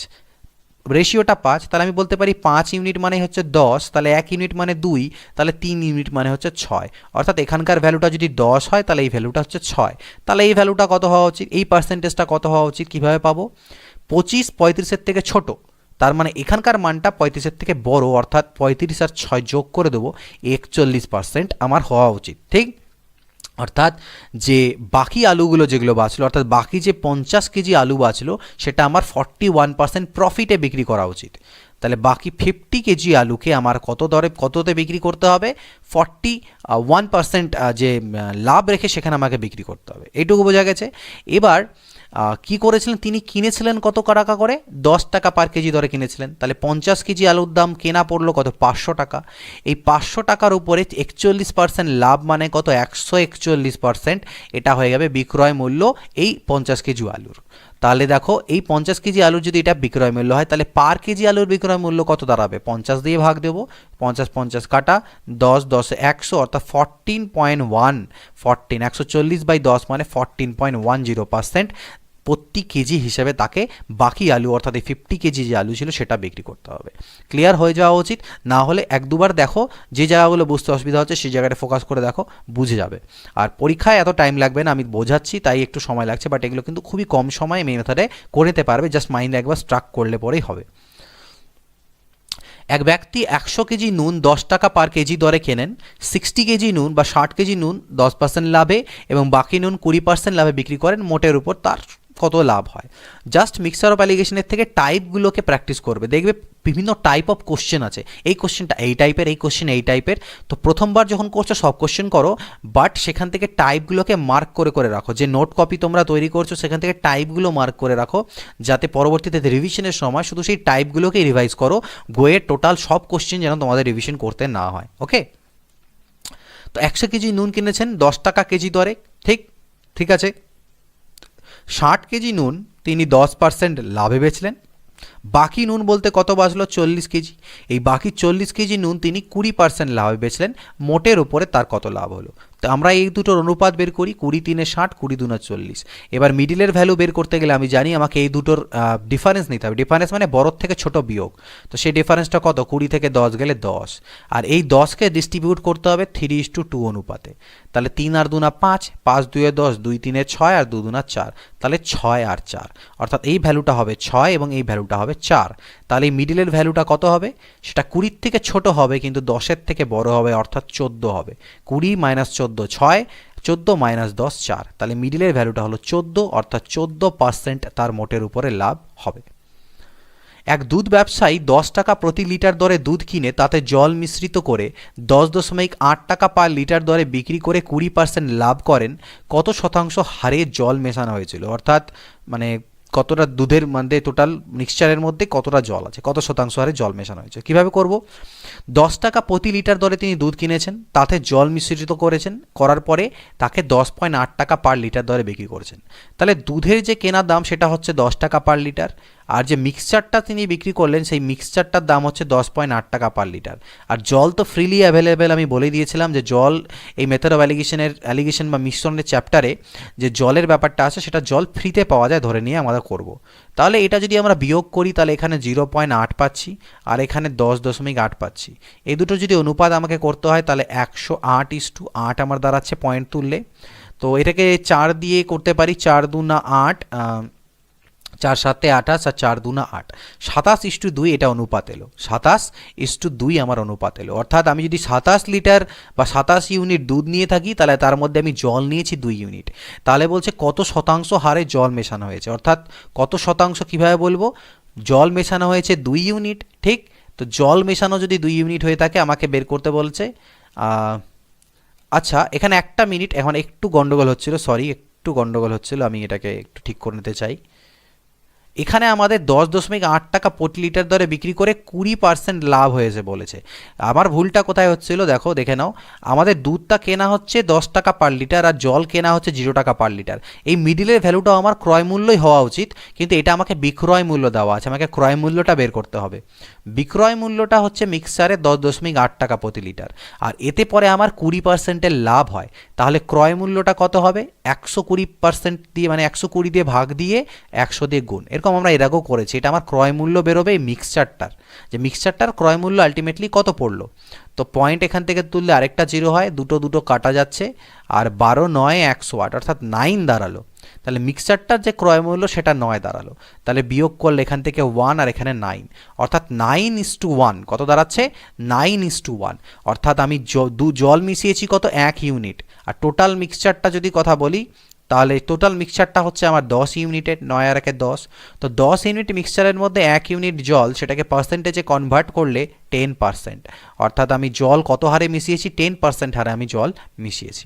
রেশিওটা 5। তাহলে আমি বলতে পারি 5 ইউনিট মানে হচ্ছে 10, তাহলে 1 ইউনিট মানে 2, তাহলে 3 ইউনিট মানে হচ্ছে 6। অর্থাৎ এখানকার ভ্যালুটা যদি 10 হয় তাহলে এই ভ্যালুটা হচ্ছে 6। তাহলে এই ভ্যালুটা কত হওয়া উচিত? এই পার্সেন্টেজটা কত হওয়া উচিত? কীভাবে পাবো? 25 35-এর থেকে ছোট, তার মানে এখানকার মানটা 35-এর থেকে বড়, অর্থাৎ 35 আর 6 যোগ করে দেবো, 41% আমার হওয়া উচিত, ঠিক? অর্থাৎ যে বাকি আলুগুলো যেগুলো বাঁচলো, অর্থাৎ বাকি যে 50 কেজি আলু বাঁচলো সেটা আমার 41% প্রফিটে বিক্রি করা উচিত। তাহলে বাকি 50 কেজি আলুকে আমার কততে বিক্রি করতে হবে? 41% যে লাভ রেখে সেখানে আমাকে বিক্রি করতে হবে। এইটুকু বোঝা গেছে। এবার কি করেছিলেন তিনি? কিনেছিলেন কত টাকা করে? 10 টাকা পার কেজি দরে কিনেছিলেন। তাহলে 50 কেজি আলুর দাম কেনা পড়লো কত? 500 টাকা। এই 500 টাকার উপরে 41% লাভ মানে কত? 141%। এটা হয়ে যাবে বিক্রয় মূল্য এই 50 কেজি আলুর। তাহলে দেখো এই 50 কেজি আলুর যদি এটা বিক্রয় মূল্য হয় তাহলে পার কেজি আলুর বিক্রয় মূল্য কত দাঁড়াবে? 50 দিয়ে ভাগ দেব, 50 কাটা, 10 10 100 অর্থাৎ 14.1 140/10 মানে 14.10% প্রতি কেজি হিসেবে তাকে বাকি আলু অর্থাৎ এই 50 কেজি যে আলু ছিল সেটা বিক্রি করতে হবে। ক্লিয়ার হয়ে যাওয়া উচিত, না হলে এক দুবার দেখো, যে জায়গাগুলো বুঝতে অসুবিধা হচ্ছে সেই জায়গাটা ফোকাস করে দেখো, বুঝে যাবে। আর পরীক্ষায় এত টাইম লাগবে না, আমি বোঝাচ্ছি তাই একটু সময় লাগছে, বাট এগুলো কিন্তু খুবই কম সময়ে এই মেথডে করে নিতে পারবে, জাস্ট মাইন্ডে একবার স্ট্রাক করলে পরেই হবে। এক ব্যক্তি 100 কেজি নুন 10 টাকা পার কেজি দরে কেনেন, 60 কেজি নুন বা 60 কেজি নুন 10% লাভে এবং বাকি নুন 20% লাভে বিক্রি করেন, মোটের উপর তার কত লাভ হয়? জাস্ট মিক্সার অফ অ্যালিগেশনের থেকে টাইপগুলোকে প্র্যাকটিস করবে, দেখবে বিভিন্ন টাইপ অফ কোশ্চেন আছে, এই কোশ্চেনটা এই টাইপের, এই কোশ্চেন এই টাইপের। তো প্রথমবার যখন করছো সব কোশ্চেন করো, বাট সেখান থেকে টাইপগুলোকে মার্ক করে করে রাখো, যে নোট কপি তোমরা তৈরি করছো সেখান থেকে টাইপগুলো মার্ক করে রাখো, যাতে পরবর্তীতে রিভিশনের সময় শুধু সেই টাইপগুলোকেই রিভাইজ করো, বইয়ের টোটাল সব কোশ্চেন যেন তোমাদের রিভিশন করতে না হয়। ওকে, তো 100 কেজি নুন কিনেছেন 10 টাকা কেজি দরে, ঠিক আছে। 60 কেজি নুন তিনি 10% লাভে বেচলেন, বাকি নুন বলতে কত বাঁচলো? 40 কেজি। এই বাকি 40 কেজি নুন তিনি 20% লাভে বেচলেন, মোটের উপরে তার কত লাভ হলো? তো আমরা এই দুটোর অনুপাত বের করি, 20 × 60 20 × 40। এবার মিডিলের ভ্যালু বের করতে গেলে আমি জানি আমাকে এই দুটোর ডিফারেন্স নিতে হবে, ডিফারেন্স মানে বড় থেকে ছোট বিয়োগ। তো সেই ডিফারেন্সটা কত? 20 থেকে 10 গেলে 10, আর এই 10কে ডিস্ট্রিবিউট করতে হবে 3:2 অনুপাতে। তাহলে 3 আর 2 না 5, 5 2 10, 2 3 6 আর 2 2 4, তাহলে 6 আর 4, অর্থাৎ এই ভ্যালুটা হবে 6 এবং এই ভ্যালুটা হবে 4। তাহলে এই মিডিলের ভ্যালুটা কত হবে? সেটা 20 থেকে ছোট হবে কিন্তু 10-এর থেকে বড় হবে, অর্থাৎ 14 হবে। 20 - 14 6, 14 - 10 4, তাহলে মিডিলের ভ্যালুটা হলো 14, অর্থাৎ 14% তার মোটের উপরে লাভ হবে। এক দুধ ব্যবসায়ী 10 টাকা প্রতি লিটার দরে দুধ কিনে তাতে জল মিশ্রিত করে 10.8 টাকা পার লিটার দরে বিক্রি করে 20% লাভ করেন। কত শতাংশ হারে জল মেশানো হয়েছিল? অর্থাৎ মানে কতটা দুধের মধ্যে টোটাল মিক্সচারের মধ্যে কতটা জল আছে, কত শতাংশ হারে জল মেশানো হয়েছে। কিভাবে করব? 10 টাকা প্রতি লিটার দরে তিনি দুধ কিনেছেন, তাতে জল মিশ্রিত করেছেন, করার পরে তাকে 10.8 টাকা পার লিটার দরে বিক্রি করেছেন। তাহলে দুধের যে কেনা দাম সেটা হচ্ছে 10 টাকা পার লিটার, আর যে মিক্সচারটা তিনি বিক্রি করলেন সেই মিক্সচারটার দাম হচ্ছে 10.8 টাকা পার লিটার। আর জল তো ফ্রিলি অ্যাভেলেবেল, আমি বলে দিয়েছিলাম যে জল এই মেথড অফ অ্যালিগেশন বা মিশ্রণের চ্যাপ্টারে যে জলের ব্যাপারটা আছে সেটা জল ফ্রিতে পাওয়া যায় ধরে নিয়ে আমরা করব। তাহলে এটা যদি আমরা বিয়োগ করি তাহলে এখানে 0.8 পাচ্ছি আর এখানে 10.8 পাচ্ছি। এই দুটো যদি অনুপাত আমাকে করতে হয় তাহলে 108:8 আমার দাঁড়াচ্ছে পয়েন্ট তুললে। তো এটাকে 4 দিয়ে করতে পারি, 4 দুনা 8, 4 7 28 আর 4 দুনা 8, 27:2 এটা অনুপাত এলো, 27:2 আমার অনুপাত এলো। অর্থাৎ আমি যদি 27 লিটার বা 27 ইউনিট দুধ নিয়ে থাকি তাহলে তার মধ্যে আমি জল নিয়েছি 2 ইউনিট। তাহলে বলছে কত শতাংশ হারে জল মেশানো হয়েছে, অর্থাৎ কত শতাংশ কিভাবে বলবো? জল মেশানো হয়েছে 2 ইউনিট, ঠিক? তো জল মেশানো যদি 2 ইউনিট হয়ে থাকে আমাকে বের করতে বলছে। আচ্ছা, এখানে একটা মিনিট, এখন একটু গন্ডগোল হচ্ছিল, সরি একটু গন্ডগোল হচ্ছিল, আমি এটাকে একটু ঠিক করে নিতে চাই। এখানে আমাদের 10.8 টাকা প্রতি লিটার দরে বিক্রি করে 20% লাভ হয়েছে বলেছে। আমার ভুলটা কোথায় হচ্ছিল দেখো, দেখে নাও। আমাদের দুধটা কেনা হচ্ছে 10 টাকা পার লিটার আর জল কেনা হচ্ছে 0 টাকা পার লিটার। এই মিডিলের ভ্যালুটাও আমার ক্রয় মূল্যই হওয়া উচিত, কিন্তু এটা আমাকে বিক্রয় মূল্য দেওয়া আছে, আমাকে ক্রয় মূল্যটা বের করতে হবে। বিক্রয় মূল্যটা হচ্ছে মিক্সচারে 10.8 টাকা প্রতি লিটার, আর এতে পরে আমার 20%-এর লাভ হয়। তাহলে ক্রয় মূল্যটা কত হবে? 120% দিয়ে, মানে 120 দিয়ে ভাগ দিয়ে 100 দিয়ে গুণ। এরকম আমরা এর আগেও করেছি। এটা আমার ক্রয় মূল্য বেরোবে এই মিক্সচারটার, যে মিক্সচারটার ক্রয় মূল্য আলটিমেটলি কত পড়লো। তো পয়েন্ট এখান থেকে তুললে আরেকটা 0 হয়, দুটো কাটা যাচ্ছে, আর 12 9 108 অর্থাৎ 9 দাঁড়ালো। তাহলে মিক্সচারটার যে ক্রয় মূল্য সেটা 9 দাঁড়ালো। তাহলে বিয়োগ করলে এখান থেকে 1 আর এখানে 9, অর্থাৎ 9:1 কত দাঁড়াচ্ছে? 9:1। অর্থাৎ আমি জল মিশিয়েছি কত? 1 ইউনিট। আর টোটাল মিক্সচারটা যদি কথা বলি তাহলে টোটাল মিক্সচারটা হচ্ছে আমার 10 ইউনিটের, 9 আর 1 10। তো 10 ইউনিট মিক্সচারের মধ্যে 1 ইউনিট জল, সেটাকে পার্সেন্টেজে কনভার্ট করলে 10%। অর্থাৎ আমি জল কত হারে মিশিয়েছি? 10% হারে আমি জল মিশিয়েছি।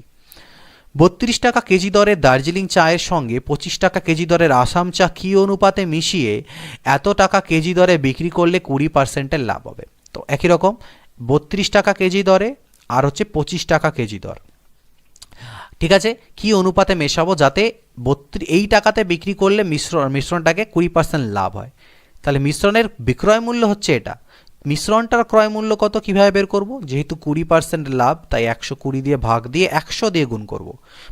32 টাকা কেজি দরের দার্জিলিং চায়ের সঙ্গে 25 টাকা কেজি দরের আসাম চা কী অনুপাতে মিশিয়ে এত টাকা কেজি দরে বিক্রি করলে 20%-এর লাভ হবে? তো একই রকম 32 টাকা কেজি দরে আর হচ্ছে 25 টাকা কেজি দর, ঠিক আছে? কি অনুপাতে মেশাবো যাতে এই টাকাতে বিক্রি করলে মিশ্রণটাকে 20% লাভ হয়? তাহলে মিশ্রণের বিক্রয় মূল্য হচ্ছে এটা, মিশ্রণটার ক্রয় মূল্য কত কিভাবে বের করব? যেহেতু 20% লাভ তাই 120 দিয়ে ভাগ দিয়ে 100 দিয়ে গুণ করব।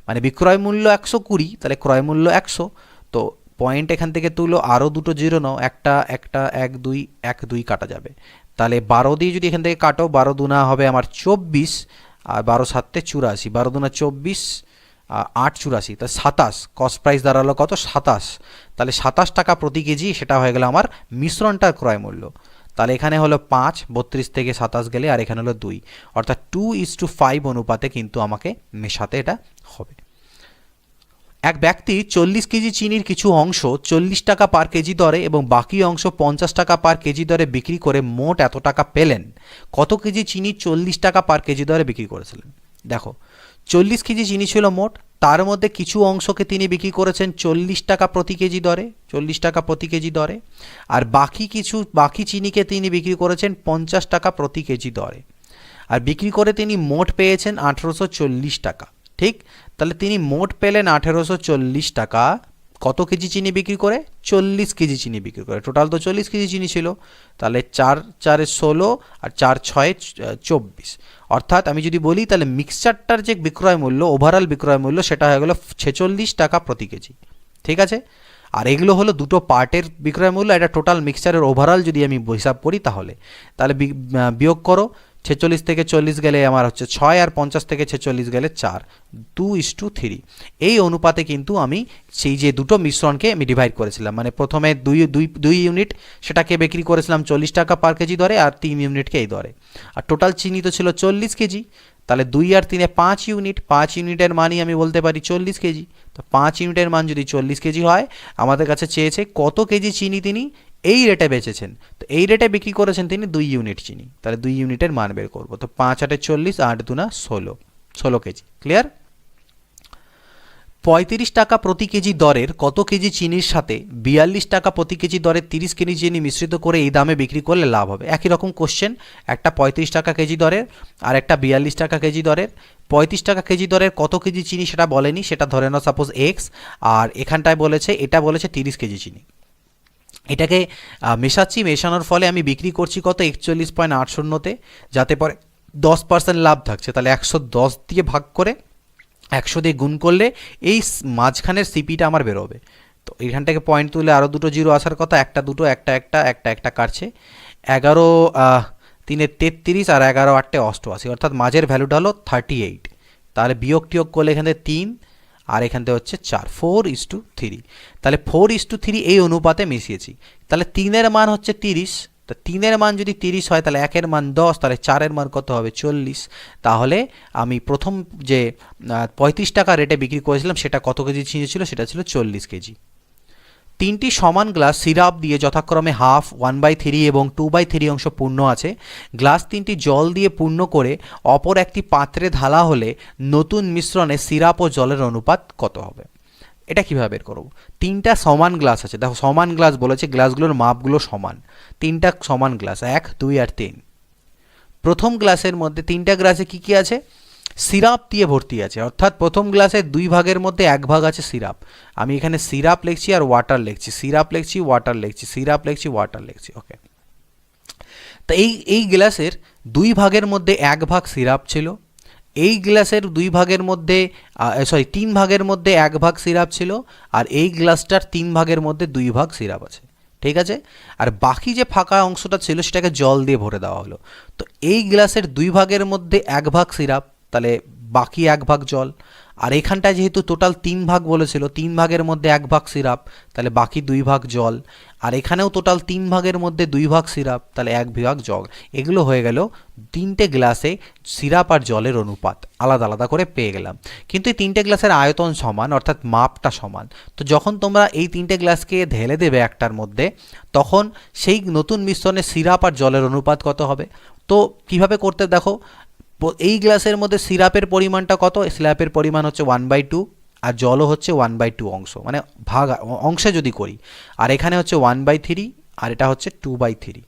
মানে বিক্রয় মূল্য 120, তাহলে ক্রয় মূল্য 100। তো পয়েন্ট এখান থেকে তুলো, আরও দুটো 0 নাও, একটা 1 2 কাটা যাবে। তাহলে 12 দিয়ে যদি এখান থেকে কাটো, 12 দুনা হবে আমার 24, আর 12 7 84, 12 দুনা 24, 8 84, তা 27। কস্ট প্রাইস দাঁড়ালো কত? 27। তাহলে 27 টাকা প্রতি কেজি, সেটা হয়ে গেল আমার মিশ্রণটার ক্রয় মূল্য। তাহলে এখানে হলো 5, 32 থেকে 27 গেলে, আর এখানে হলো 2, অর্থাৎ 2:5 অনুপাতে কিন্তু আমাকে মেশাতে এটা হবে। এক ব্যক্তি 40 কেজি চিনির কিছু অংশ 40 টাকা পার কেজি দরে এবং বাকি অংশ 50 টাকা পার কেজি দরে বিক্রি করে মোট এত টাকা পেলেন। কত কেজি চিনি 40 টাকা পার কেজি দরে বিক্রি করেছিলেন? দেখো, 40 কেজি চিনি ছিল মোট, তার মধ্যে কিছু অংশকে তিনি বিক্রি করেছেন 40 টাকা প্রতি কেজি দরে, 40 টাকা প্রতি কেজি দরে, আর বাকি চিনিকে তিনি বিক্রি করেছেন 50 টাকা প্রতি কেজি দরে, আর বিক্রি করে তিনি মোট পেয়েছেন 1840 টাকা, ঠিক? তাহলে তিনি মোট পেলেন 1840 টাকা কত কেজি চিনি বিক্রি করে? 40 কেজি চিনি বিক্রি করে। টোটাল তো 40 কেজি চিনি ছিল, তাহলে 4 4 16 আর 4 6 24। অর্থাৎ আমি যদি বলি তাহলে মিক্সচারটার যে বিক্রয় মূল্য, ওভারঅল বিক্রয় মূল্য, সেটা হয়ে গেল 46 টাকা প্রতি কেজি, ঠিক আছে? আর এগুলো হলো দুটো পার্টের বিক্রয় মূল্য। এটা টোটাল মিক্সচারের ওভারঅল যদি আমি হিসাব করি তাহলে বিয়োগ করো, 46 থেকে 40 গেলে আমার হচ্ছে 6, আর 50 থেকে 46 গেলে 4, 2:3। এই অনুপাতে কিন্তু আমি সেই যে দুটো মিশ্রণকে আমি ডিভাইড করেছিলাম, মানে প্রথমে 2 ইউনিট সেটাকে বিক্রি করেছিলাম 40 টাকা পার কেজি দরে, আর 3 ইউনিটকে এই দরে। আর টোটাল চিনি তো ছিল 40 কেজি, তাহলে 2 আর 3 5 ইউনিট, 5 ইউনিটের মানই আমি বলতে পারি 40 কেজি। তো 5 ইউনিটের মান যদি 40 কেজি হয়, আমাদের কাছে চেয়েছে কত কেজি চিনি তিনি এই রেটে বেচেছেন, তো এই রেটে বিক্রি করেছেন তিনি 2 ইউনিট চিনি, তাহলে 2 ইউনিটের মান বের করবো। তো 5 8 40, 8 2 16, 16 কেজি। ক্লিয়ার? 35 টাকা প্রতি কেজি দরের কত কেজি চিনির সাথে 42 টাকা প্রতি কেজি দরের 30 কেজি চিনি মিশ্রিত করে এই দামে বিক্রি করলে লাভ হবে? একই রকম কোশ্চেন, একটা 35 টাকা কেজি দরের আর একটা 42 টাকা কেজি দরের। 35 টাকা কেজি দরের কত কেজি চিনি সেটা বলেনি, সেটা ধরে নাও সাপোজ এক্স, আর এখানটায় বলেছে, এটা বলেছে 30 কেজি চিনি। এটাকে মেশাচ্ছি, মেশানোর ফলে আমি বিক্রি করছি কত 41.80তে, যাতে পরে 10% লাভ থাকছে, তাহলে 110 দিয়ে ভাগ করে 100 দিয়ে গুণ করলে এই মাঝখানের সিপিটা আমার বেরোবে। তো এখান থেকে পয়েন্ট তুলে আরও দুটো জিরো আসার কথা, একটা দুটো, একটা একটা একটা একটা কাটছে। 11 3 33 আর 11 8 88, অর্থাৎ মাঝের ভ্যালুটা হলো 38। তাহলে বিয়োগ টিয়োগ করলে এখান থেকে 3 আর এখান থেকে হচ্ছে 4, 4:3। তাহলে 4:3 এই অনুপাতে মিশিয়েছি। তাহলে 3-এর মান হচ্ছে 30, তো 3-এর মান যদি 30 হয় তাহলে 1-এর মান 10, তাহলে 4-এর মান কত হবে 40। তাহলে আমি প্রথম যে 35 টাকা রেটে বিক্রি করেছিলাম সেটা কত কেজি চিনি ছিল, সেটা ছিল 40 কেজি। 3টি সমান গ্লাস সিরাপ দিয়ে যথাক্রমে হাফ, 1/3 এবং 2/3 অংশ পূর্ণ আছে। গ্লাস 3টি জল দিয়ে পূর্ণ করে অপর একটি পাত্রে ঢালা হলে নতুন মিশ্রণে সিরাপ ও জলের অনুপাত কত হবে? এটা কীভাবে বের করব? 3টা সমান গ্লাস আছে, দেখো সমান গ্লাস বলেছে, গ্লাসগুলোর মাপগুলো সমান। 3টা সমান গ্লাস, 1 2 আর 3। প্রথম গ্লাসের মধ্যে 3টা গ্লাসে কি কি আছে? সিরাপ দিয়ে ভর্তি আছে, অর্থাৎ প্রথম গ্লাসের 2 ভাগের মধ্যে 1 ভাগ আছে সিরাপ। আমি এখানে সিরাপ লিখছি আর ওয়াটার লিখছি, সিরাপ লিখছি ওয়াটার লিখছি, সিরাপ লিখছি ওয়াটার লিখছি। ওকে, তো এই গ্লাসের 2 ভাগের মধ্যে 1 ভাগ সিরাপ ছিল, এই গ্লাসের 2 ভাগের মধ্যে 3 ভাগের মধ্যে 1 ভাগ সিরাপ ছিল, আর এই গ্লাসটার 3 ভাগের মধ্যে 2 ভাগ সিরাপ আছে। ঠিক আছে, আর বাকি যে ফাঁকা অংশটা ছিল সেটাকে জল দিয়ে ভরে দেওয়া হলো। তো এই গ্লাসের 2 ভাগের মধ্যে 1 ভাগ সিরাপ, তাহলে বাকি 1 ভাগ জল। আর এখানটায় যেহেতু টোটাল 3 ভাগ বলেছিল, 3 ভাগের মধ্যে 1 ভাগ সিরাপ, তাহলে বাকি 2 ভাগ জল। আর এখানেও টোটাল 3 ভাগের মধ্যে 2 ভাগ সিরাপ, তাহলে 1 ভাগ জল। এগুলো হয়ে গেল 3টে গ্লাসে সিরাপ আর জলের অনুপাত, আলাদা আলাদা করে পেয়ে গেলাম। কিন্তু এই 3টে গ্লাসের আয়তন সমান, অর্থাৎ মাপটা সমান। তো যখন তোমরা এই 3টে গ্লাসকে ঢেলে দেবে একটার মধ্যে, তখন সেই নতুন মিশ্রণে সিরাপ আর জলের অনুপাত কত হবে? তো কিভাবে করতে দেখো, এই গ্লাসের মধ্যে সিরাপের পরিমাণটা কত? সিরাপের পরিমাণ হচ্ছে 1/2 আর জলও হচ্ছে 1/2 অংশ, মানে ভাগ অংশে যদি করি। আর এখানে হচ্ছে 1/3 আর এটা হচ্ছে 2/3,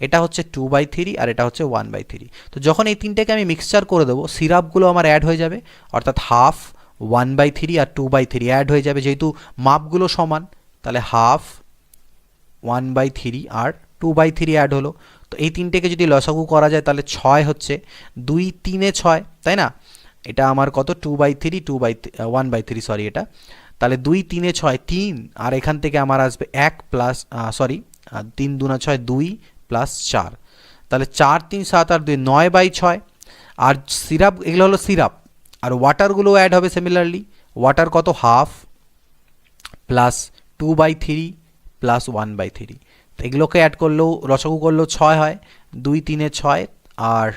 এটা হচ্ছে 2/3 আর এটা হচ্ছে 1/3। তো যখন এই তিনটাকে আমি মিক্সচার করে দেবো, সিরাপগুলো আমার অ্যাড হয়ে যাবে, অর্থাৎ হাফ, 1/3 আর 2/3 অ্যাড হয়ে যাবে, যেহেতু মাপগুলো সমান। তাহলে হাফ, 1/3 আর 2/3 অ্যাড হলো। তো এই তিনটেকে যদি লসাগু করা যায় তাহলে 6 হচ্ছে, 2 3 6, তাই না? এটা আমার কত 2/3 1/3 সরি এটা। তাহলে 2 3 6 3, আর এখান থেকে আমার আসবে 1 প্লাস 3 2 6 2 প্লাস 4, তাহলে 4 3 7 আর 2 9/6। আর সিরাপ, এগুলো হলো সিরাপ, আর ওয়াটারগুলো অ্যাড হবে সিমিলারলি। ওয়াটার কত? Half plus 2/3 plus 1/3। এগুলোকে অ্যাড করলেও লসাগু করলেও 6 হয়, 2 3 6 আর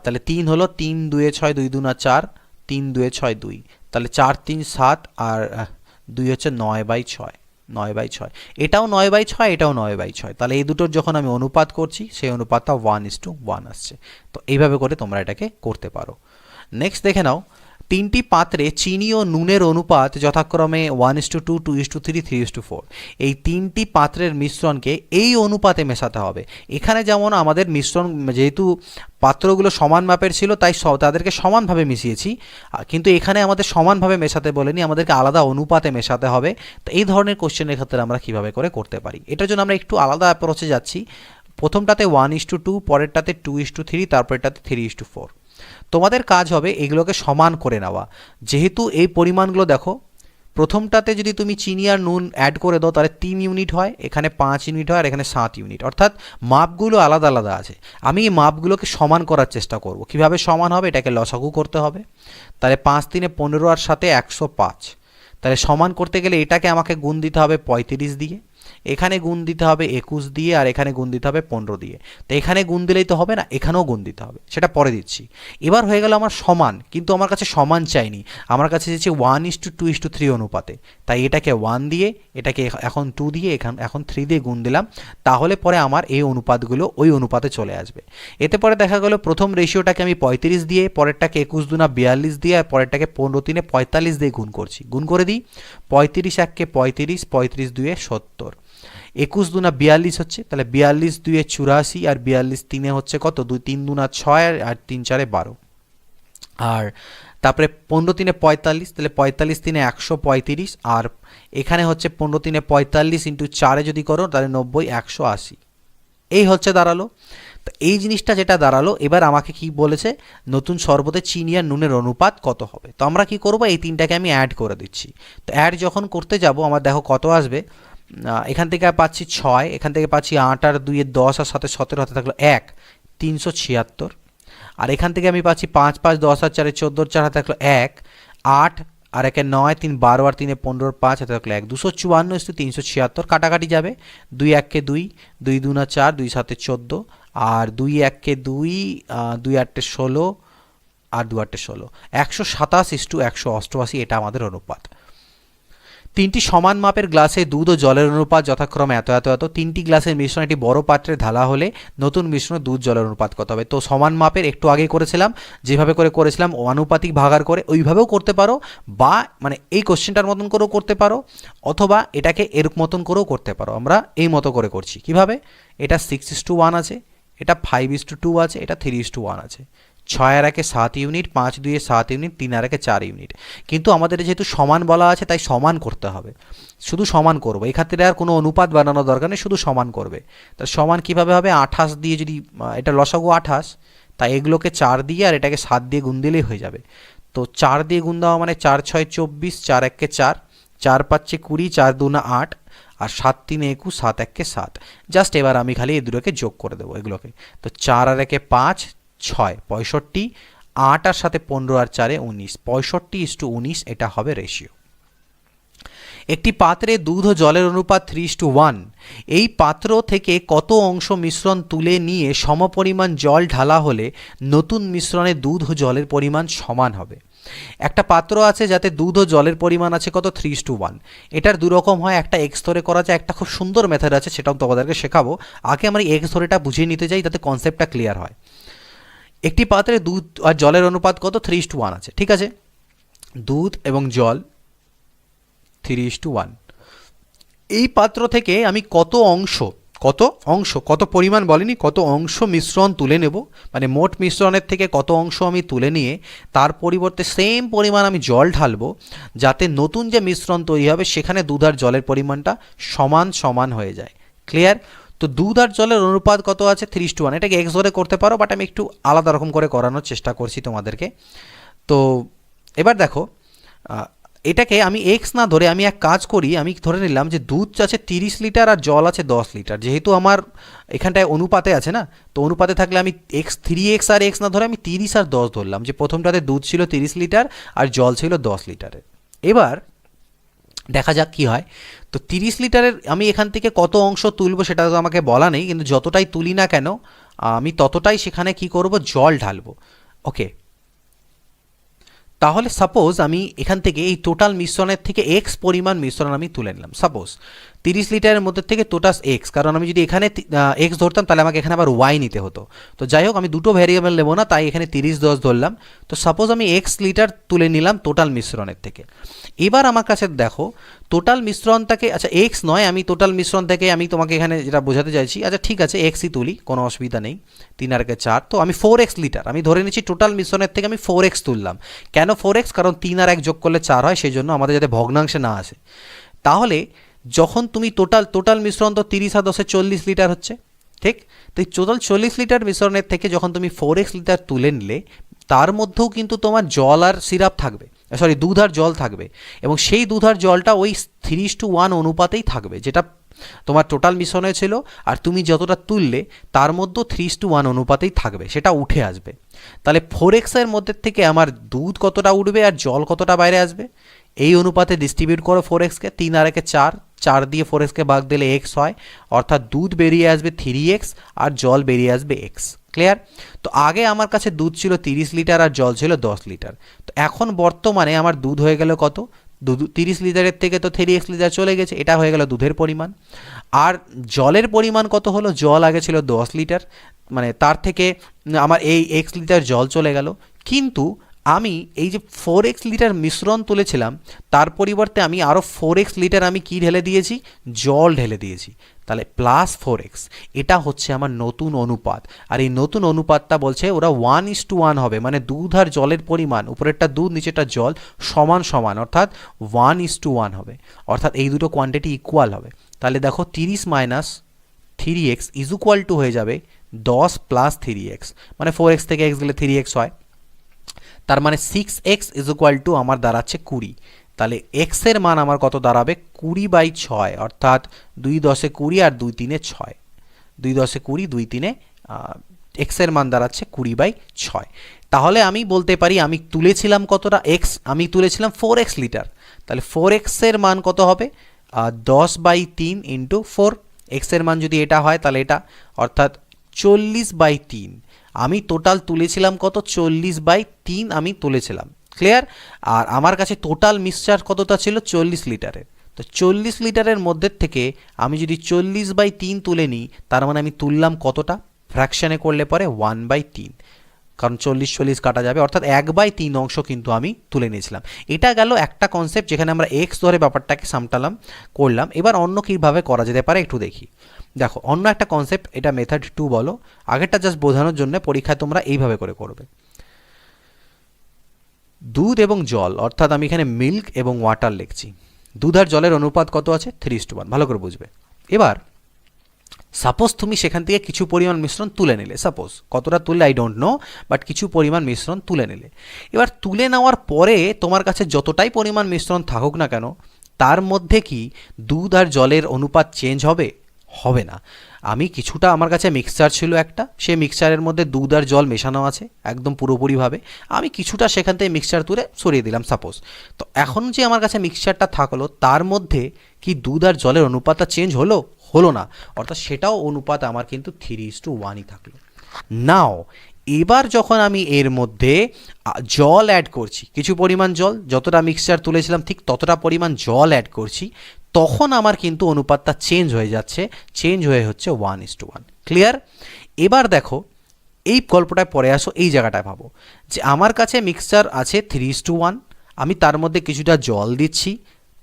তাহলে 3 হলো, 3 2 6 2 2 4, 3 2 6 2, তাহলে 4 3 7 আর 2 হচ্ছে 9/6, 9/6। এটাও 9/6, এটাও 9/6। তাহলে এই দুটোর যখন আমি অনুপাত করছি সেই অনুপাতটা 1:1 আসছে। তো এইভাবে করে তোমরা এটাকে করতে পারো। নেক্সট দেখে নাও, 3টি পাত্রে চিনি ও নুনের অনুপাত যথাক্রমে 1:2 2:3 3:4। এই 3টি পাত্রের মিশ্রণকে এই অনুপাতে মেশাতে হবে। এখানে যেমন আমাদের মিশ্রণ, যেহেতু পাত্রগুলো সমান মাপের ছিল তাই তাদেরকে সমানভাবে মিশিয়েছি, কিন্তু এখানে আমাদের সমানভাবে মেশাতে বলেনি, আমাদেরকে আলাদা অনুপাতে মেশাতে হবে। তো এই ধরনের কোশ্চেনের ক্ষেত্রে আমরা কীভাবে করে করতে পারি, এটার জন্য আমরা একটু আলাদা অ্যাপ্রোচে যাচ্ছি। প্রথমটাতে 1:2, পরেরটাতে 2:3, তারপরেরটাতে 3:4। তোমাদের কাজ হবে এগুলোকে সমান করে নেওয়া। যেহেতু এই পরিমাণগুলো দেখো, প্রথমটাতে যদি তুমি চিনি আর নুন অ্যাড করে দাও তাহলে 3 ইউনিট হয়, এখানে 5 ইউনিট হয়, আর এখানে 7 ইউনিট, অর্থাৎ মাপগুলো আলাদা আলাদা আছে। আমি এই মাপগুলোকে সমান করার চেষ্টা করব। কিভাবে সমান হবে? এটাকে লসাগু করতে হবে। তাহলে 5 3 15 আর 7 105। তাহলে সমান করতে গেলে এটাকে আমাকে গুণ দিতে হবে 35 দিয়ে, এখানে গুণ দিতে হবে 21 দিয়ে, আর এখানে গুণ দিতে হবে 15 দিয়ে। তো এখানে গুণ দিলেই তো হবে না, এখানেও গুণ দিতে হবে, সেটা পরে দিচ্ছি। এবার হয়ে গেল আমার সমান, কিন্তু আমার কাছে সমান চাইনি, আমার কাছে চেয়েছে 1:2:3 অনুপাতে। তাই এটাকে 1 দিয়ে, এটাকে এখন 2 দিয়ে, এখন 3 দিয়ে গুণ দিলাম, তাহলে পরে আমার এই অনুপাতগুলো ওই অনুপাতে চলে আসবে। এতে পরে দেখা গেল প্রথম রেশিওটাকে আমি 35 দিয়ে, পরেরটাকে 21 দুনা 42 দিয়ে, আর পরেরটাকে 15×3 45 দিয়ে গুণ করছি। গুণ করে দিই, 35 1 35, 35 2 70, 21 দুনা 42 হচ্ছে, তাহলে 42 2 84, আর 42 3 হচ্ছে কত, 2 3 দুনা 6, আর 3 4 12, আর তারপরে 15×3 45, তাহলে 45 3 135, আর এখানে হচ্ছে 15×3 45 ইন্টু 4 যদি করো তাহলে 90 180। এই হচ্ছে দাঁড়ালো। তো এই জিনিসটা যেটা দাঁড়ালো, এবার আমাকে কি বলেছে, নতুন শরবতে চিনি আর নুনের অনুপাত কত হবে। তো আমরা কি করব, এই তিনটাকে আমি অ্যাড করে দিচ্ছি। তো অ্যাড যখন করতে যাব আমার দেখো কত আসবে, এখান থেকে পাচ্ছি 6, এখান থেকে পাচ্ছি 8 আর 2 10, আর 7 17 হাতে থাকলো 1 376, আর এখান থেকে আমি পাচ্ছি 5 5 10 আর 4 14, 4 হাতে থাকলো 1 8, আর 1 9 3 12, আর 3 15, 5 হাতে থাকলো 1 254 376, কাটাকাটি যাবে, 2 1 2 2 2 না 4, 2 7 14, আর 2 1 2 2 8 16, আর 2 8 16, 127:188, এটা আমাদের অনুপাত। তিনটি সমান মাপের গ্লাসে দুধ ও জলের অনুপাত যথাক্রমে এত এত এত। তিনটি গ্লাসের মিশ্রণ একটি বড় পাত্রে ঢালা হলে নতুন মিশ্রণে দুধ জলের অনুপাত কত হবে। তো সমান মাপের একটু আগে করেছিলাম, যেভাবে করেছিলাম আনুপাতিক ভাগার করে, ওইভাবেও করতে পারো, বা মানে এই কোশ্চেনটার মতন করেও করতে পারো, অথবা এটাকে এর মতন করেও করতে পারো। আমরা এই মতো করে করছি। কিভাবে, এটা 6:1 আছে, এটা 5:2 আছে, এটা 3:1 আছে। 6 আর 1 7 ইউনিট, 5 2 7 ইউনিট, 3 আর 1 4 ইউনিট। কিন্তু আমাদের যেহেতু সমান বলা আছে, তাই সমান করতে হবে, শুধু সমান করব। এই ক্ষেত্রে আর কোনো অনুপাত বানানোর দরকার নেই, শুধু সমান করবে। তা সমান কিভাবে হবে, 28 দিয়ে যদি, এটা লসাগু 28, তাই এগুলোকে 4 দিয়ে আর এটাকে 7 দিয়ে গুণ দিলেই হয়ে যাবে। তো 4 দিয়ে গুণ দেওয়া মানে 4 6 24, 4 1 4, 4 5 20, 4 2 না 8, আর 7 3 21, 7 1 7। জাস্ট এবার আমি খালি এই দুটোকে যোগ করে দেবো এগুলোকে। তো 4 আর 1 5 6 65, 8 আর সাথে 15 আর 4 19, 65:19, এটা হবে রেশিও। একটি পাত্রে দুধ ও জলের অনুপাত 3:1। এই পাত্র থেকে কত অংশ মিশ্রণ তুলে নিয়ে সমপরিমাণ জল ঢালা হলে নতুন মিশ্রণে দুধ ও জলের পরিমাণ সমান হবে। একটা পাত্র আছে যাতে দুধ ও জলের পরিমাণ আছে কত, 3:1। এটার দুরকম হয়, একটা এক্স ধরে করা যায়, একটা খুব সুন্দর মেথড আছে, সেটাও তোমাদেরকে শেখাবো। আগে আমরা এক্স ধরেটা বুঝিয়ে নিতে চাই, যাতে কনসেপ্টটা ক্লিয়ার হয়। একটি পাত্রে দুধ আর জলের অনুপাত কত, 3:1 আছে, ঠিক আছে। দুধ এবং জল 3:1। এই পাত্র থেকে আমি কত পরিমাণ বলেনি, কত অংশ মিশ্রণ তুলে নেব, মানে মোট মিশ্রণের থেকে কত অংশ আমি তুলে নিয়ে তার পরিবর্তে সেম পরিমাণ আমি জল ঢালবো, যাতে নতুন যে মিশ্রণ তৈরি হবে সেখানে দুধ আর জলের পরিমাণটা সমান সমান হয়ে যায়। ক্লিয়ার? তো দুধ আর জলের অনুপাত কত আছে, 3:1। এটাকে এক্স ধরে করতে পারো, বাট আমি একটু আলাদা রকম করে করানোর চেষ্টা করছি তোমাদেরকে। তো এবার দেখো, এটাকে আমি এক্স না ধরে আমি এক কাজ করি, আমি ধরে নিলাম যে দুধ আছে 30 লিটার আর জল আছে 10 লিটার। যেহেতু আমার এখানটায় অনুপাতে আছে না, তো অনুপাতে থাকলে আমি এক্স 3x আর এক্স না ধরে আমি 30 আর 10 ধরলাম, যে প্রথমটাতে দুধ ছিল 30 লিটার আর জল ছিল 10 লিটারের। এবার দেখা যাক কি হয়। তো 30 লিটারের আমি এখান থেকে কত অংশ তুলব সেটা তো আমাকে বলা নেই, কিন্তু যতটাই তুলি না কেন আমি ততটাই সেখানে কি করব, জল ঢালবো। ওকে, তাহলে সাপোজ আমি এখান থেকে এই টোটাল মিশ্রণের থেকে এক্স পরিমাণ মিশ্রণ আমি তুলে নিলাম। সাপোজ 30 লিটারের মধ্যে থেকে টোটাল এক্স, কারণ আমি যদি এখানে এক্স ধরতাম তাহলে আমাকে এখানে আবার ওয়াই নিতে হতো। তো যাই হোক, আমি দুটো ভ্যারিয়েবল নেবো না, তাই এখানে 30 10 ধরলাম। তো সাপোজ আমি এক্স লিটার তুলে নিলাম টোটাল মিশ্রণের থেকে। এবার আমার কাছে দেখো টোটাল মিশ্রণটাকে, আচ্ছা এক্স নয়, আমি টোটাল মিশ্রণ থেকে আমি তোমাকে এখানে যেটা বোঝাতে চাইছি, আচ্ছা ঠিক আছে এক্সই তুলি, কোনো অসুবিধা নেই। 3 আর 4, তো আমি 4x লিটার আমি ধরে নিচ্ছি টোটাল মিশ্রণের থেকে আমি 4x তুললাম। কেন 4x? কারণ 3 আর 1 যোগ করলে 4 হয়, সেই জন্য আমাদের যাতে ভগ্নাংশে না আসে। তাহলে যখন তুমি টোটাল মিশ্রণ তো 30 আর 10 40 লিটার হচ্ছে, ঠিক? তো এই টোটাল 40 লিটার মিশ্রণের থেকে যখন তুমি 4x লিটার তুলে নিলে, তার মধ্যেও কিন্তু তোমার জল আর সিরাপ থাকবে, সরি দুধ আর জল থাকবে, এবং সেই দুধ আর জলটা ওই 3:1 অনুপাতেই থাকবে, যেটা তোমার টোটাল মিশ্রণে ছিল। আর তুমি যতটা তুললে তার মধ্যে 3:1 অনুপাতেই থাকবে, সেটা উঠে আসবে। তাহলে 4x এর মধ্যে থেকে আমার দুধ কতটা উঠবে আর জল কতটা বাইরে আসবে, এই অনুপাতে ডিস্ট্রিবিউট করো 4xকে, 3 আর 1 4, 4 দিয়ে 4xকে ভাগ দিলে x হয়, অর্থাৎ দুধ বেরিয়ে আসবে 3x আর জল বেরিয়ে আসবে x। ক্লিয়ার? তো আগে আমার কাছে দুধ ছিল 30 লিটার আর জল ছিল 10 লিটার। তো এখন বর্তমানে আমার দুধ হয়ে গেল কত? 30 লিটারের থেকে তো 3x লিটার চলে গেছে, এটা হয়ে গেল দুধের পরিমাণ। আর জলের পরিমাণ কত হলো? জল আগে ছিল 10 লিটার, মানে তার থেকে আমার এই x লিটার জল চলে গেল। কিন্তু আমি এই যে 4x লিটার মিশ্রণ তুলেছিলাম তার পরিবর্তে আমি আরও 4x লিটার আমি কি ঢেলে দিয়েছি? জল ঢেলে দিয়েছি। তাহলে প্লাস 4x, এটা হচ্ছে আমার নতুন অনুপাত। আর এই নতুন অনুপাতটা বলছে ওরা 1:1 হবে, মানে দুধ আর জলের পরিমাণ, উপরেরটা দুধ নিচেরটা জল সমান সমান, অর্থাৎ 1:1 হবে, অর্থাৎ এই দুটো কোয়ান্টিটি ইকুয়াল হবে। তাহলে দেখো 30 minus 3x is equal to হয়ে যাবে 10 প্লাস 3x, মানে 4x থেকে x গেলে 3x হয়, তার মানে 6x ইজ ইকুয়াল টু আমার দাঁড়াচ্ছে 20। তাহলে x এর মান আমার কত দাঁড়াবে? 20/6, অর্থাৎ 2 10 20 আর 2 3 6, 2 10 20 2 3 x এর মান দাঁড়াচ্ছে 20/6। তাহলে আমি বলতে পারি আমি তুলেছিলাম কতটা x? আমি তুলেছিলাম 4x লিটার, তাহলে 4x এর মান কত হবে? 10/3 ইন্টু 4, x এর মান যদি এটা হয় তাহলে এটা, অর্থাৎ 40/3। আমি টোটাল তুলেছিলাম কত? 40/3 আমি তুলেছিলাম। ক্লিয়ার? আর আমার কাছে টোটাল মিক্সচার কতটা ছিল? 40 লিটারের। তো 40 লিটারের মধ্যে থেকে আমি যদি 40/3 তুলে নিই, তার মানে আমি তুললাম কতটা? ফ্র্যাকশানে করলে পরে 1/3, কারণ 40 কাটা যাবে, অর্থাৎ 1/3 অংশ কিন্তু আমি তুলে নিয়েছিলাম। এটা গেল একটা কনসেপ্ট যেখানে আমরা এক্স ধরে ব্যাপারটাকে সামটালাম করলাম। এবার অন্য কীভাবে করা যেতে পারে একটু দেখি। দেখো অন্য একটা কনসেপ্ট, এটা মেথড 2 বলো, আগেরটা জাস্ট বোঝানোর জন্য পরীক্ষায় তোমরা এইভাবে করে করবে। দুধ এবং জল, অর্থাৎ আমি এখানে মিল্ক এবং ওয়াটার লিখছি। দুধ আর জলের অনুপাত কত আছে? 3:1, ভালো করে বুঝবে। এবার সাপোজ তুমি সেখান থেকে কিছু পরিমাণ মিশ্রণ তুলে নিলে, সাপোজ কতটা তুললে আই ডোন্ট নো, বাট কিছু পরিমাণ মিশ্রণ তুলে নিলে। এবার তুলে নেওয়ার পরে তোমার কাছে যতটাই পরিমাণ মিশ্রণ থাকুক না কেন, তার মধ্যে কি দুধ আর জলের অনুপাত চেঞ্জ হবে? হবে না। আমি কিছুটা, আমার কাছে মিক্সচার ছিল একটা, সেই মিক্সচারের মধ্যে দুধ আর জল মেশানো আছে একদম পুরোপুরিভাবে, আমি কিছুটা সেখান থেকে মিক্সচার তুলে সরিয়ে দিলাম সাপোজ। তো এখন যে আমার কাছে মিক্সচারটা থাকলো তার মধ্যে কি দুধ আর জলের অনুপাতটা চেঞ্জ হলো? হলো না, অর্থাৎ সেটাও অনুপাত আমার কিন্তু 3:1ই থাকলো। নাও এবার যখন আমি এর মধ্যে জল অ্যাড করছি, কিছু পরিমাণ জল, যতটা মিক্সচার তুলেছিলাম ঠিক ততটা পরিমাণ জল অ্যাড করছি, তখন আমার কিন্তু অনুপাতটা চেঞ্জ হয়ে যাচ্ছে, চেঞ্জ হয়ে হচ্ছে 1:1। ক্লিয়ার? এবার দেখো এই গল্পটায় পরে আসো, এই জায়গাটায় ভাবো যে আমার কাছে মিক্সচার আছে 3:1, আমি তার মধ্যে কিছুটা জল দিচ্ছি,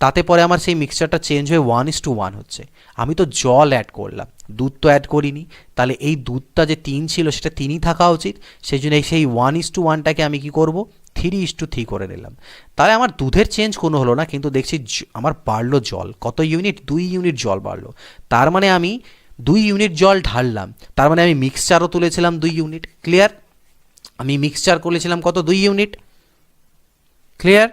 তাতে পরে আমার সেই মিক্সচারটা চেঞ্জ হয়ে 1:1 হচ্ছে। আমি তো জল অ্যাড করলাম, দুধ তো অ্যাড করিনি, তাহলে এই দুধটা যে 3 ছিল সেটা 3ই থাকা উচিত, সেই জন্য সেই 1:1টাকে আমি কি করব? 3:3 করে নিলাম। তাহলে আমার দুধের চেঞ্জ কোনো হলো না, কিন্তু দেখছি আমার বাড়লো জল, কত ইউনিট? 2 ইউনিট জল বাড়লো। তার মানে আমি 2 ইউনিট জল ঢাললাম, তার মানে আমি মিক্সচারও তুলেছিলাম 2 ইউনিট। ক্লিয়ার? আমি মিক্সচার করেছিলাম কত? 2 ইউনিট। ক্লিয়ার?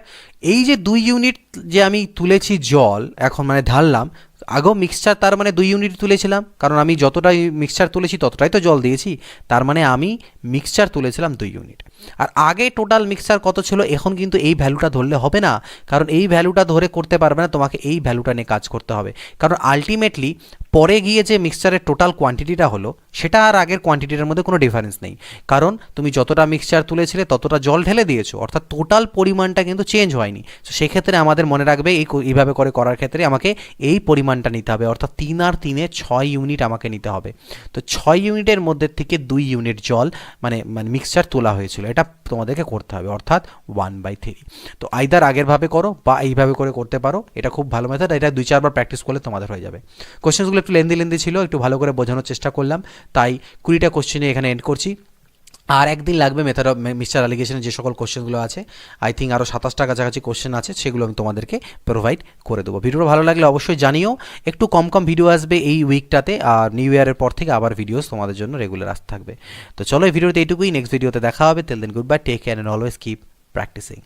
এই যে 2 ইউনিট যে আমি তুলেছি জল, এখন মানে ঢাললাম, আগেও মিক্সচার তার মানে 2 ইউনিট তুলেছিলাম, কারণ আমি যতটাই মিক্সচার তুলেছি ততটাই তো জল দিয়েছি, তার মানে আমি মিক্সচার তুলেছিলাম 2 ইউনিট। আর আগে টোটাল মিক্সচার কত ছিল? এখন কিন্তু এই ভ্যালুটা ধরলে হবে না, কারণ এই ভ্যালুটা ধরে করতে পারবে না, তোমাকে এই ভ্যালুটা নিয়ে কাজ করতে হবে। কারণ আলটিমেটলি পরে গিয়ে যে মিক্সচারের টোটাল কোয়ান্টিটিটা হলো সেটা আর আগের কোয়ান্টিটির মধ্যে কোনো ডিফারেন্স নেই, কারণ তুমি যতটা মিক্সচার তুলেছিলে ততটা জল ঢেলে দিয়েছো, অর্থাৎ টোটাল পরিমাণটা কিন্তু চেঞ্জ হয়নি। তো সেক্ষেত্রে আমাদের মনে রাখবে এইভাবে করে করার ক্ষেত্রে আমাকে এই পরিমাণটা নিতে হবে, অর্থাৎ 3 আর 3 6 ইউনিট আমাকে নিতে হবে। তো 6 ইউনিটের মধ্যে থেকে 2 ইউনিট জল মানে মিক্সচার তোলা হয়েছিল, এটা তোমাদেরকে করতে হবে, অর্থাৎ 1/3। তো আইদার আগেরভাবে করো বা এইভাবে করে করতে পারো, এটা খুব ভালো মেথড, এটা 2-4 বার প্র্যাকটিস করলে তোমাদের হয়ে যাবে। কোশ্চেনগুলো একটু লেন্দি ছিল, একটু ভালো করে বোঝানোর চেষ্টা করলাম, তাই 20টা কোশ্চেনে এখানে এন্ড করছি। আর একদিন লাগবে মেথড অফ মিক্সচার অ্যালিগেশনের যে সকল কোশ্চেনগুলো আছে, আই থিঙ্ক আরও 27টা কাছাকাছি কোশ্চেন আছে, সেগুলো আমি তোমাদেরকে প্রোভাইড করে দেবো। ভিডিওটা ভালো লাগলে অবশ্যই জানিও। একটু কম ভিডিও আসবে এই উইকটাতে, আর নিউ ইয়ারের পর থেকে আবার ভিডিওস তোমাদের জন্য রেগুলার আসতে থাকবে। তো চলো এই ভিডিওতে এইটুকুই, নেক্সট ভিডিওতে দেখা হবে। Till then good bye, take care and always keep practising.